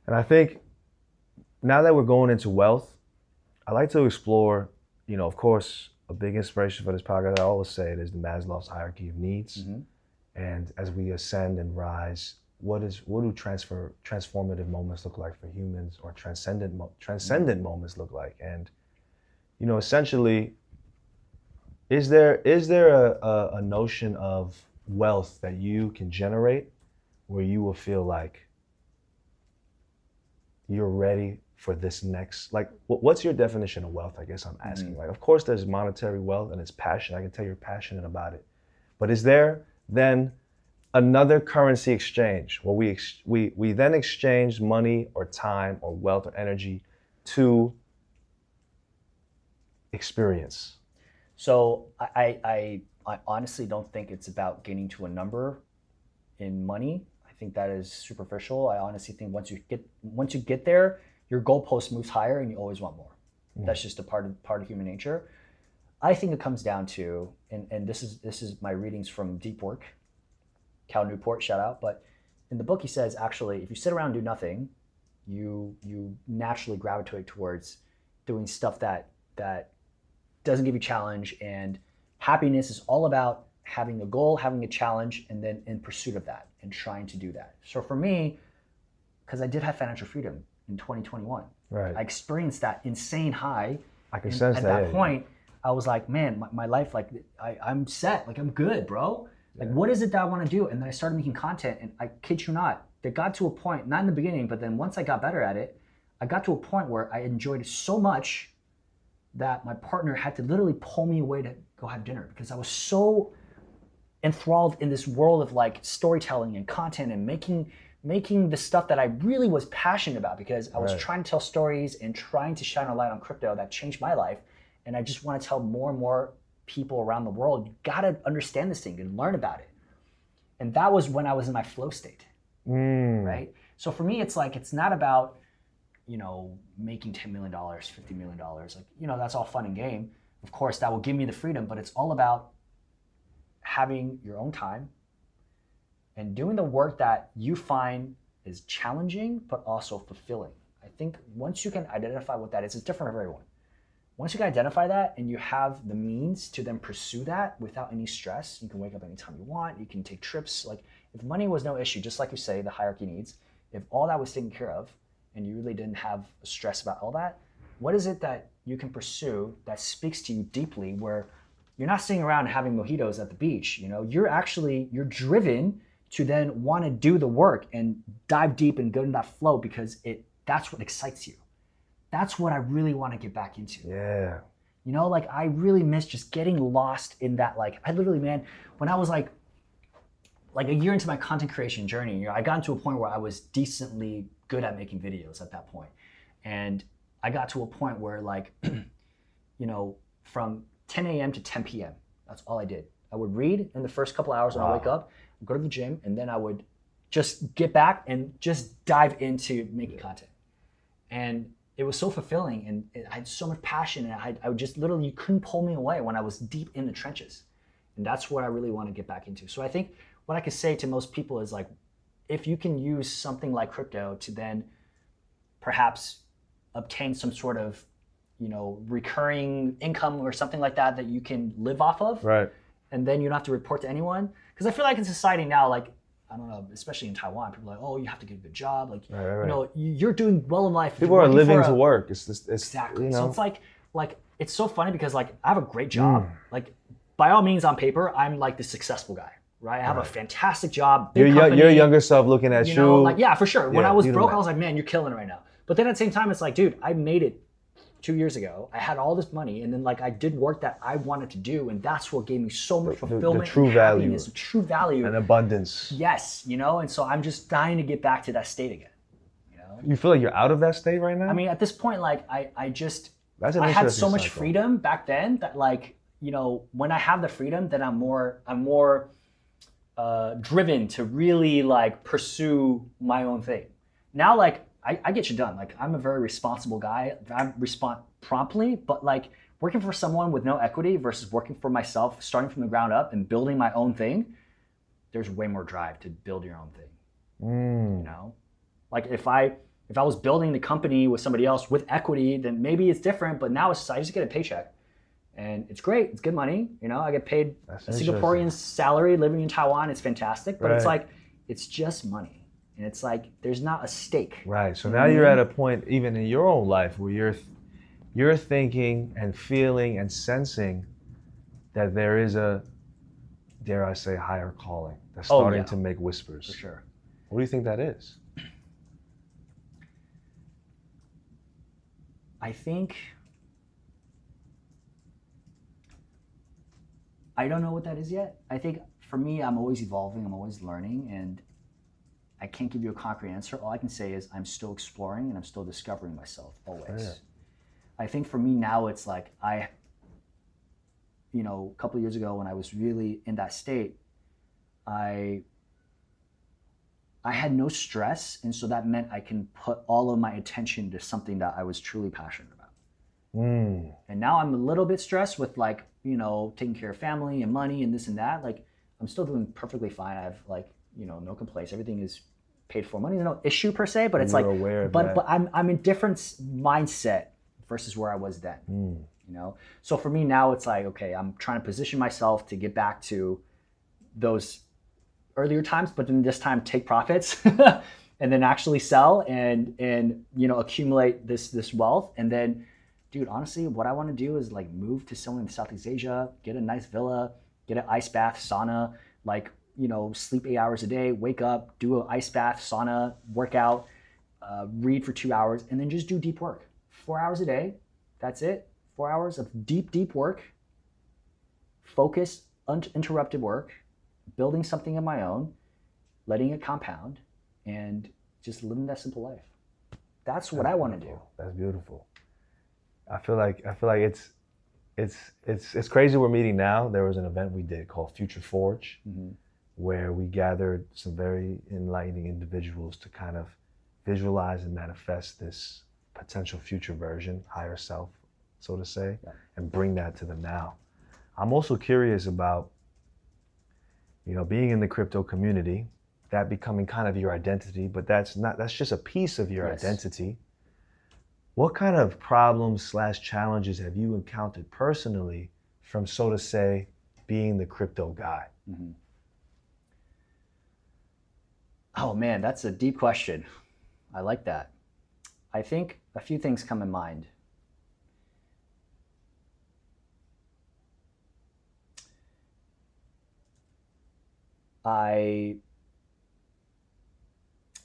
And I think now that we're going into wealth, I like to explore, you know, of course, a big inspiration for this podcast, I always say it is the Maslow's hierarchy of needs. And as we ascend and rise, what do transformative moments look like for humans, or transcendent moments look like? And, you know, essentially, is there a notion of wealth that you can generate where you will feel like you're ready for this next, like, what's your definition of wealth? I guess I'm asking. Like, of course there's monetary wealth and it's passion. I can tell you're passionate about it. But is there then another currency exchange where we then exchange money or time or wealth or energy to experience? So I honestly don't think it's about getting to a number in money. I think that is superficial. I honestly think once you get there, your goalpost moves higher and you always want more. That's just a part of human nature. I think it comes down to, and this is my readings from Deep Work, Cal Newport, shout out. But in the book he says, actually, if you sit around and do nothing, you naturally gravitate towards doing stuff that doesn't give you challenge. And happiness is all about having a goal, having a challenge, and then in pursuit of that and trying to do that. So for me, because I did have financial freedom in 2021, I experienced that insane high. I can sense that. At that point, I was like, man, my life, like I'm set, like I'm good, bro. Like, what is it that I want to do? And then I started making content, and I kid you not, it got to a point, not in the beginning, but then once I got better at it, I got to a point where I enjoyed it so much that my partner had to literally pull me away to go have dinner, because I was so enthralled in this world of like storytelling and content and making the stuff that I really was passionate about, because I was trying to tell stories and trying to shine a light on crypto that changed my life. And I just want to tell more and more people around the world, you gotta understand this thing and learn about it. And that was when I was in my flow state, right? So for me, it's like, it's not about, you know, making $10 million, $50 million. Like, you know, that's all fun and game. Of course, that will give me the freedom, but it's all about having your own time and doing the work that you find is challenging, but also fulfilling. I think once you can identify what that is, it's different for everyone. Once you can identify that and you have the means to then pursue that without any stress, you can wake up anytime you want, you can take trips. Like, if money was no issue, just like you say, the hierarchy needs, if all that was taken care of and you really didn't have stress about all that, what is it that you can pursue that speaks to you deeply, where you're not sitting around having mojitos at the beach? You know, you're driven to then want to do the work and dive deep and go in that flow, because that's what excites you. That's what I really want to get back into. Yeah. You know, like, I really miss just getting lost in that. Like, I literally, man, when I was like like a year into my content creation journey, you know, I got to a point where I was decently good at making videos at that point. And I got to a point where like, you know, from 10 a.m. to 10 p.m., that's all I did. I would read in the first couple hours when I wake up, go to the gym, and then I would just get back and just dive into making content. And it was so fulfilling, and I had so much passion, and I would just literally, you couldn't pull me away when I was deep in the trenches. And that's what I really want to get back into. So I think what I could say to most people is like, if you can use something like crypto to then perhaps obtain some sort of, you know, recurring income or something like that that you can live off of, right? And then you don't have to report to anyone. Because I feel like in society now, like, I don't know, especially in Taiwan, people are like, oh, you have to get a good job. Like, right. You know, you're doing well in life. People are living to work. It's exactly. You know. So it's like it's so funny because like I have a great job. Like by all means on paper, I'm like the successful guy, right? I have a fantastic job. Big company, your younger self looking at you. Know, like, yeah, for sure. When I was broke, I I was like, man, you're killing it right now. But then at the same time, it's like, dude, I made it 2 years ago. I had all this money, and then like I did work that I wanted to do, and that's what gave me so much fulfillment, the true value, true value, and abundance. Yes, you know, and so I'm just dying to get back to that state again. You know, you feel like you're out of that state right now? I mean, at this point, like I I had so much freedom back then that like, you know, when I have the freedom, then I'm more driven to really like pursue my own thing. Now, like. I get you done. Like I'm a very responsible guy. I respond promptly, but like working for someone with no equity versus working for myself, starting from the ground up and building my own thing, there's way more drive to build your own thing. You know, like if I was building the company with somebody else with equity, then maybe it's different. But now it's I just get a paycheck, and it's great. It's good money. You know, I get paid a Singaporean salary living in Taiwan. It's fantastic, but it's like it's just money. And it's like there's not a stake. Right. So now you're at a point, even in your own life, where you're thinking and feeling and sensing that there is a, dare I say, higher calling that's starting to make whispers. For sure. What do you think that is? I think I don't know what that is yet. I think for me, I'm always evolving. I'm always learning, and I can't give you a concrete answer. All I can say is I'm still exploring and I'm still discovering myself always. Yeah. I think for me now it's like you know, a couple of years ago when I was really in that state, I had no stress, and so that meant I can put all of my attention to something that I was truly passionate about. And now I'm a little bit stressed with like, you know, taking care of family and money and this and that. Like I'm still doing perfectly fine. I have like, you know, no complaints. Everything is paid for. Money is no issue per se, but it's like, but I'm in different mindset versus where I was then, you know? So for me now it's like, okay, I'm trying to position myself to get back to those earlier times, but then this time take profits and then actually sell and, you know, accumulate this wealth. And then, dude, honestly, what I want to do is like move to somewhere in Southeast Asia, get a nice villa, get an ice bath, sauna, like, you know, sleep 8 hours a day, wake up, do an ice bath, sauna, work out, read for 2 hours, and then just do deep work. 4 hours a day, that's it. 4 hours of deep work, focused, uninterrupted work, building something of my own, letting it compound, and just living that simple life. That's what I want to do. That's beautiful. I feel like it's crazy we're meeting now. There was an event we did called Future Forge, where we gathered some very enlightening individuals to kind of visualize and manifest this potential future version, higher self, so to say, and bring that to the now. I'm also curious about, you know, being in the crypto community, that becoming kind of your identity, but that's just a piece of your identity. What kind of problems / challenges have you encountered personally from, so to say, being the crypto guy? Oh man, that's a deep question. I like that. I think a few things come in mind.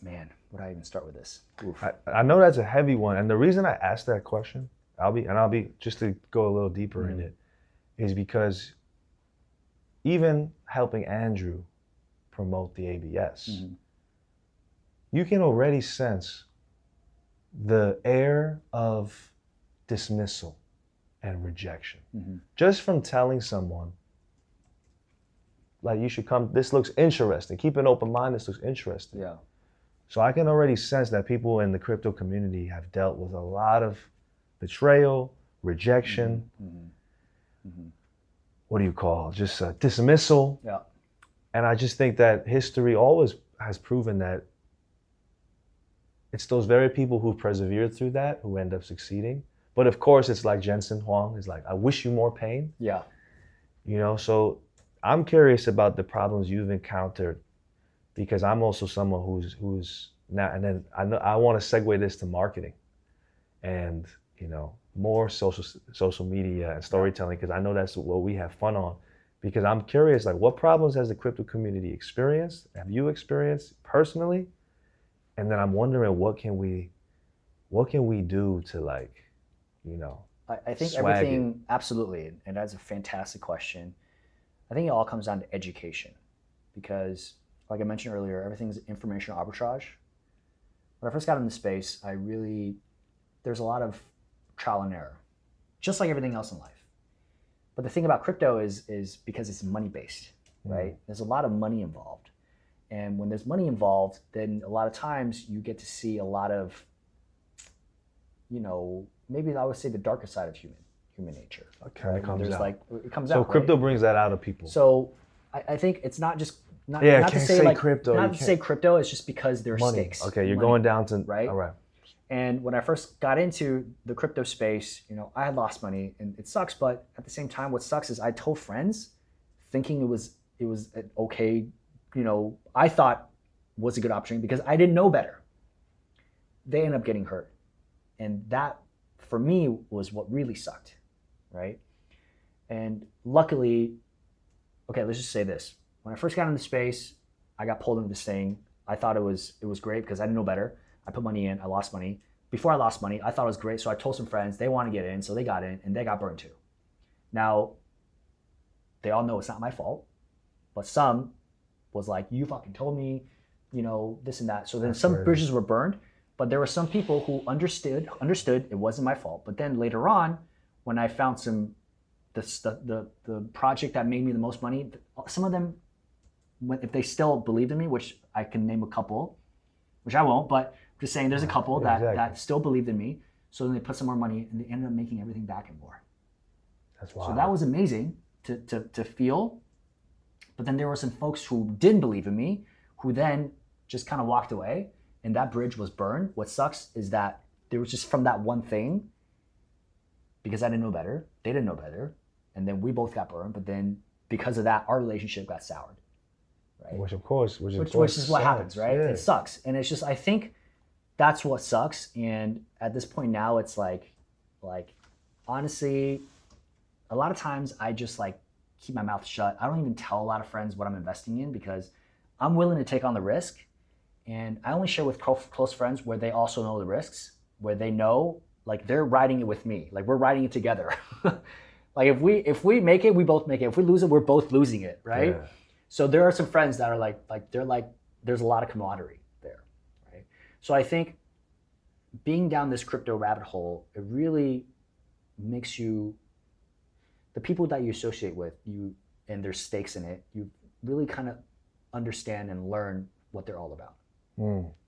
Man, where do I even start with this? I know that's a heavy one, and the reason I asked that question, I'll be just to go a little deeper in it, is because even helping Andrew promote the ABS, Mm-hmm. you can already sense the air of dismissal and rejection. Mm-hmm. Just from telling someone, like, you should come, this looks interesting. Keep an open mind, this looks interesting. Yeah. So I can already sense that people in the crypto community have dealt with a lot of betrayal, rejection, what do you call, just dismissal. Yeah. And I just think that history always has proven that it's those very people who persevered through that who end up succeeding. But of course, it's like Jensen Huang is like, I wish you more pain. Yeah. You know, so I'm curious about the problems you've encountered, because I'm also someone who's now, and then I want to segue this to marketing and, you know, more social media and storytelling, because I know that's what we have fun on. Because I'm curious, like, what problems has the crypto community experienced? Have you experienced personally? And then I'm wondering, what can we do to, like, you know, I think swag everything, absolutely, and that's a fantastic question. I think it all comes down to education, because like I mentioned earlier, everything's information arbitrage. When I first got into space, there's a lot of trial and error, just like everything else in life. But the thing about crypto is because it's money-based, right? There's a lot of money involved. And when there's money involved, then a lot of times you get to see a lot of, you know, maybe I would say the darker side of human nature. Okay, right? it comes There's out. like, it comes So out. crypto right? brings that out of people. So I think it's not just not Yeah, to can't say say like crypto, not you to can't- say crypto. It's just because there's Money. stakes. Okay, you're Money, going down to, right. all right. And when I first got into the crypto space, you know, I had lost money, and it sucks. But at the same time, what sucks is I told friends, thinking it was an okay, you know, I thought was a good option because I didn't know better. They ended up getting hurt, and that for me was what really sucked, right? And luckily, okay, let's just say this: when I first got into space, I got pulled into this thing. I thought it was great because I didn't know better. I put money in, I lost money. Before I lost money, I thought it was great, so I told some friends they want to get in, so they got in, and they got burned too. Now, they all know it's not my fault, but some was like, you fucking told me, you know, this and that. So then some bridges were burned, but there were some people who understood it wasn't my fault. But then later on, when I found the project that made me the most money, some of them, if they still believed in me, which I can name a couple, which I won't, but I'm just saying there's a couple that still believed in me. So then they put some more money and they ended up making everything back and more. That's wild. So that was amazing to feel. But then there were some folks who didn't believe in me, who then just kind of walked away, and that bridge was burned. What sucks is that there was just from that one thing, because I didn't know better, they didn't know better, and then we both got burned. But then because of that, our relationship got soured. Right? Which is what happens, right? Yeah. It sucks. And it's just, I think that's what sucks. And at this point now, it's like honestly, a lot of times I just like keep my mouth shut. I don't even tell a lot of friends what I'm investing in because I'm willing to take on the risk. And I only share with close friends where they also know the risks, where they know, like, they're riding it with me. Like, we're riding it together. Like, if we make it, we both make it. If we lose it, we're both losing it, right? Yeah. So there are some friends that are there's a lot of camaraderie there, right? So I think being down this crypto rabbit hole, it really makes you, the people that you associate with, and there's stakes in it, you really kind of understand and learn what they're all about.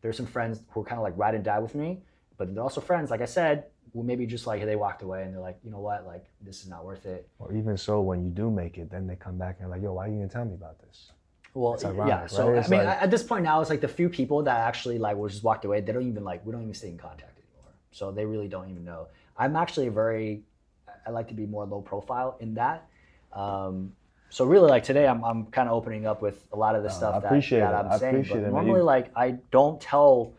There's some friends who are kind of like ride and die with me, but they're also friends, like I said, who maybe just like they walked away and they're like, you know what, like, this is not worth it. Or even so, when you do make it, then they come back and like, yo, why you didn't tell me about this? Well, ironic, yeah. So right? I mean, like, at this point now, it's like the few people that actually like were just walked away. They don't even we don't even stay in contact anymore. So they really don't even know. I'm actually I like to be more low profile in that. So really, like today, I'm kind of opening up with a lot of the stuff that I'm saying. But normally, like, I don't tell,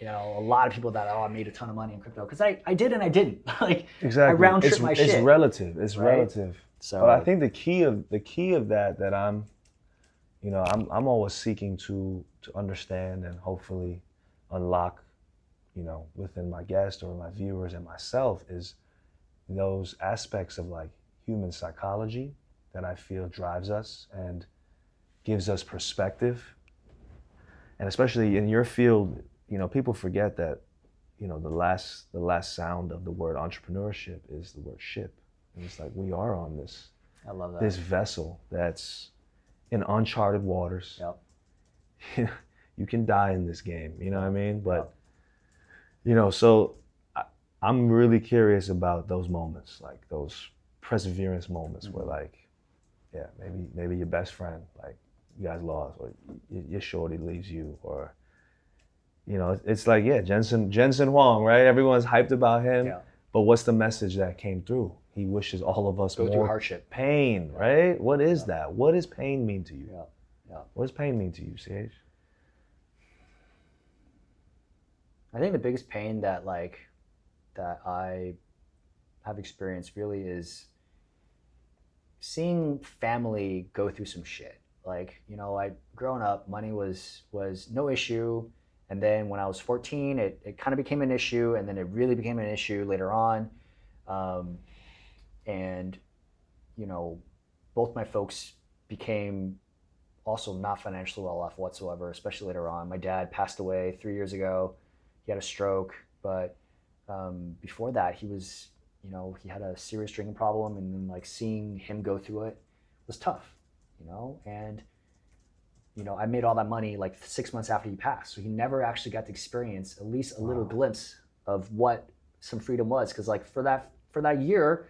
you know, a lot of people that, I made a ton of money in crypto, because I did and I didn't. Like, exactly. I round trip my shit. It's relative. It's right? relative. So, but I think the key of that I'm, you know, I'm always seeking to understand and hopefully unlock, you know, within my guests or my viewers and myself, is those aspects of like human psychology that I feel drives us. And gives us perspective. And especially in your field, you know, people forget that, you know, the last sound of the word entrepreneurship is the word ship. And it's like, we are on this, I love that. this vessel that's in uncharted waters. Yep. You can die in this game, you know what I mean? But, you know, so I'm really curious about those moments, like those perseverance moments where like, yeah, maybe your best friend, like you guys lost, or your shorty leaves you, or, you know, it's like, yeah, Jensen Huang, right? Everyone's hyped about him, but what's the message that came through? He wishes all of us Go more through hardship. Pain, right? What is that? What does pain mean to you? What does pain mean to you, CH? I think the biggest pain that I have experienced really is seeing family go through some shit. Like, you know, growing up, money was no issue. And then when I was 14, it kind of became an issue. And then it really became an issue later on. And, you know, both my folks became also not financially well off whatsoever, especially later on. My dad passed away 3 years ago. He had a stroke. But before that, he was, you know, he had a serious drinking problem. And then like seeing him go through it was tough, you know? And, you know, I made all that money like 6 months after he passed. So he never actually got to experience at least a little glimpse of what some freedom was. Cause like for that year,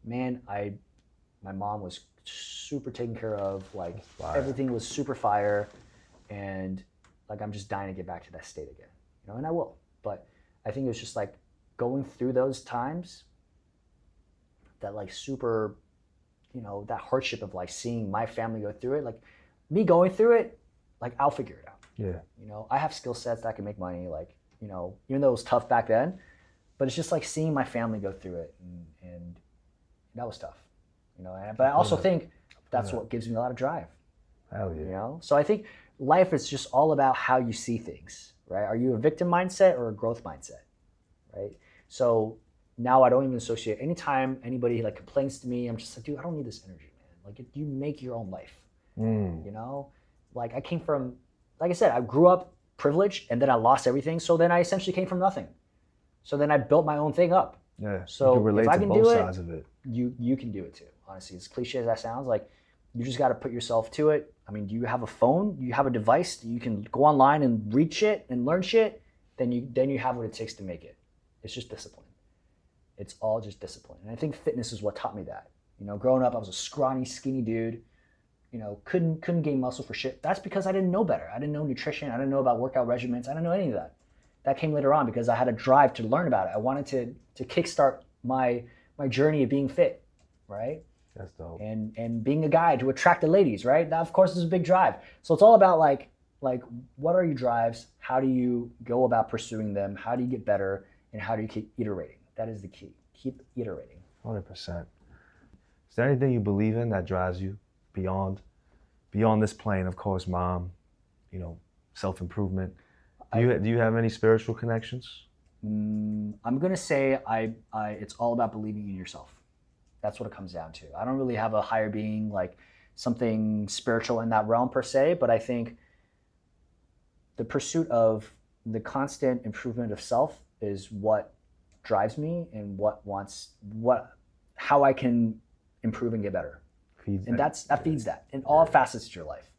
man, my mom was super taken care of, like everything was super fire. And like, I'm just dying to get back to that state again, you know, and I will. But I think it was just like going through those times that like super, you know, that hardship of like seeing my family go through it, like me going through it, like I'll figure it out. Yeah. You know, I have skill sets that can make money, like, you know, even though it was tough back then, but it's just like seeing my family go through it and that was tough, you know, but I also think that's what gives me a lot of drive. Hell yeah. You know, so I think life is just all about how you see things, right? Are you a victim mindset or a growth mindset, right? So now I don't even associate, anytime anybody like complains to me, I'm just like, dude, I don't need this energy, man. Like you make your own life, you know? Like I came from, like I said, I grew up privileged and then I lost everything. So then I essentially came from nothing. So then I built my own thing up. Yeah, so you can relate if I to can both do sides of it. You can do it too. Honestly, as cliche as that sounds, like you just got to put yourself to it. I mean, do you have a phone? Do you have a device that you can go online and read shit and learn shit? Then you have what it takes to make it. It's just discipline. It's all just discipline. And I think fitness is what taught me that. You know, growing up, I was a scrawny, skinny dude. You know, couldn't gain muscle for shit. That's because I didn't know better. I didn't know nutrition. I didn't know about workout regimens. I didn't know any of that. That came later on because I had a drive to learn about it. I wanted to kickstart my journey of being fit, right? That's dope. And being a guy to attract the ladies, right? That of course is a big drive. So it's all about like what are your drives? How do you go about pursuing them? How do you get better? And how do you keep iterating? That is the key. Keep iterating. 100%. Is there anything you believe in that drives you beyond this plane? Of course, mom, you know, self-improvement. Do you have any spiritual connections? I'm gonna say it's all about believing in yourself. That's what it comes down to. I don't really have a higher being, like something spiritual in that realm per se, but I think the pursuit of the constant improvement of self is what drives me and how I can improve and get better. That feeds that in all facets of your life,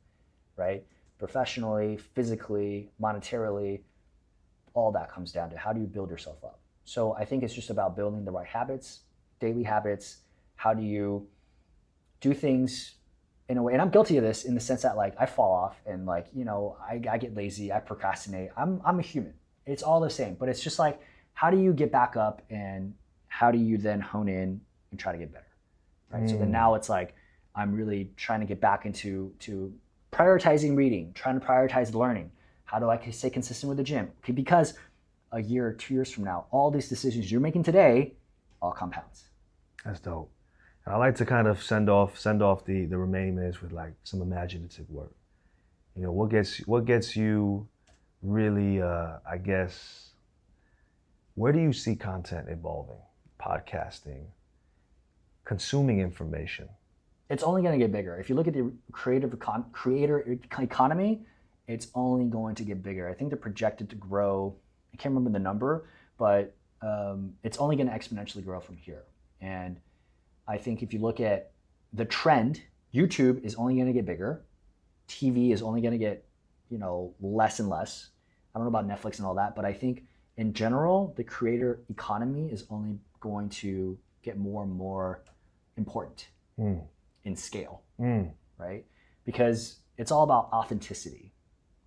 right? Professionally, physically, monetarily, all that comes down to how do you build yourself up. So I think it's just about building the right habits, daily habits. How do you do things in a way, and I'm guilty of this in the sense that like I fall off and like, you know, I get lazy, I procrastinate. I'm a human. It's all the same, but it's just like, how do you get back up and how do you then hone in and try to get better, right? So then now it's like, I'm really trying to get back into prioritizing reading, trying to prioritize learning. How do I stay consistent with the gym? Okay, because a year or 2 years from now, all these decisions you're making today all compounds. That's dope. And I like to kind of send off the remaining minutes with like some imaginative work. You know, what gets you really, I guess, where do you see content evolving? Podcasting, consuming information. it's only going to get bigger. If you look at the creator economy, it's only going to get bigger. I think they're projected to grow. I can't remember the number, but it's only going to exponentially grow from here. And I think if you look at the trend, YouTube is only going to get bigger. TV is only going to get, less and less. I don't know about Netflix and all that, but I think in general, the creator economy is only going to get more and more important in scale, right? Because it's all about authenticity,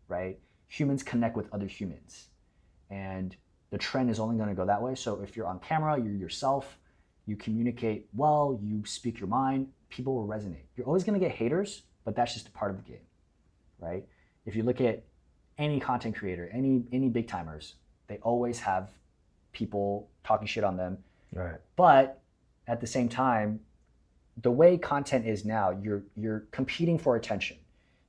right? Humans connect with other humans, and the trend is only going to go that way. So if you're on camera, you're yourself, you communicate well, you speak your mind, people will resonate. You're always going to get haters, but that's just a part of the game, right? If you look at any content creator, any big timers, they always have people talking shit on them. Right. But at the same time, the way content is now, you're competing for attention.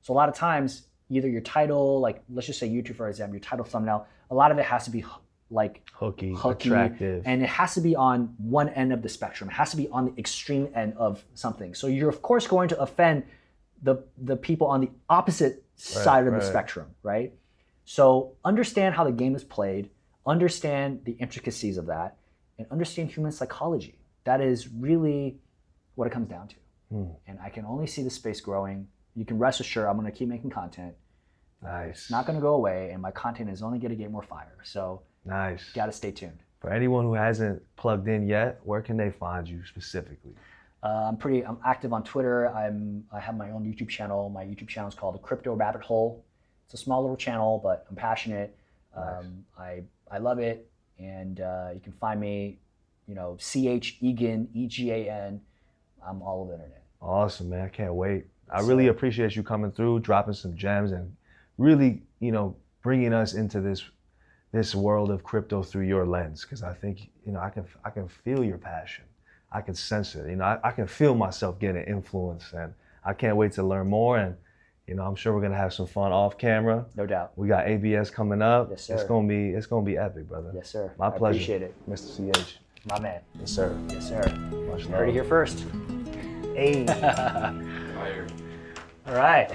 So a lot of times, either your title, like let's just say YouTube for example, your title, thumbnail, a lot of it has to be like hooky, attractive, and it has to be on one end of the spectrum. It has to be on the extreme end of something. So you're of course going to offend the people on the opposite side of the spectrum, right? So understand how the game is played, understand the intricacies of that, and understand human psychology. That is really what it comes down to. And I can only see the space growing. You can rest assured I'm going to keep making content. Nice. It's not going to go away, and my content is only going to get more fire. So nice. Got to stay tuned. For anyone who hasn't plugged in yet, where can they find you specifically? I'm active on Twitter. I have my own YouTube channel. My YouTube channel is called The Crypto Rabbit Hole. It's a small little channel, but I'm passionate. Nice. I love it, and you can find me, CH Egan, Egan. I'm all over the internet. Awesome, man. I can't wait. I really appreciate you coming through, dropping some gems, and really, bringing us into this world of crypto through your lens. Because I think, I can feel your passion. I can sense it. I can feel myself getting influenced, and I can't wait to learn more. And I'm sure we're gonna have some fun off camera. No doubt. We got ABS coming up. Yes, sir. It's gonna be epic, brother. Yes, sir. My pleasure. Appreciate it, Mr. CH. My man. Yes, sir. Yes, sir. Much You love. heard it here first. Hey. All right.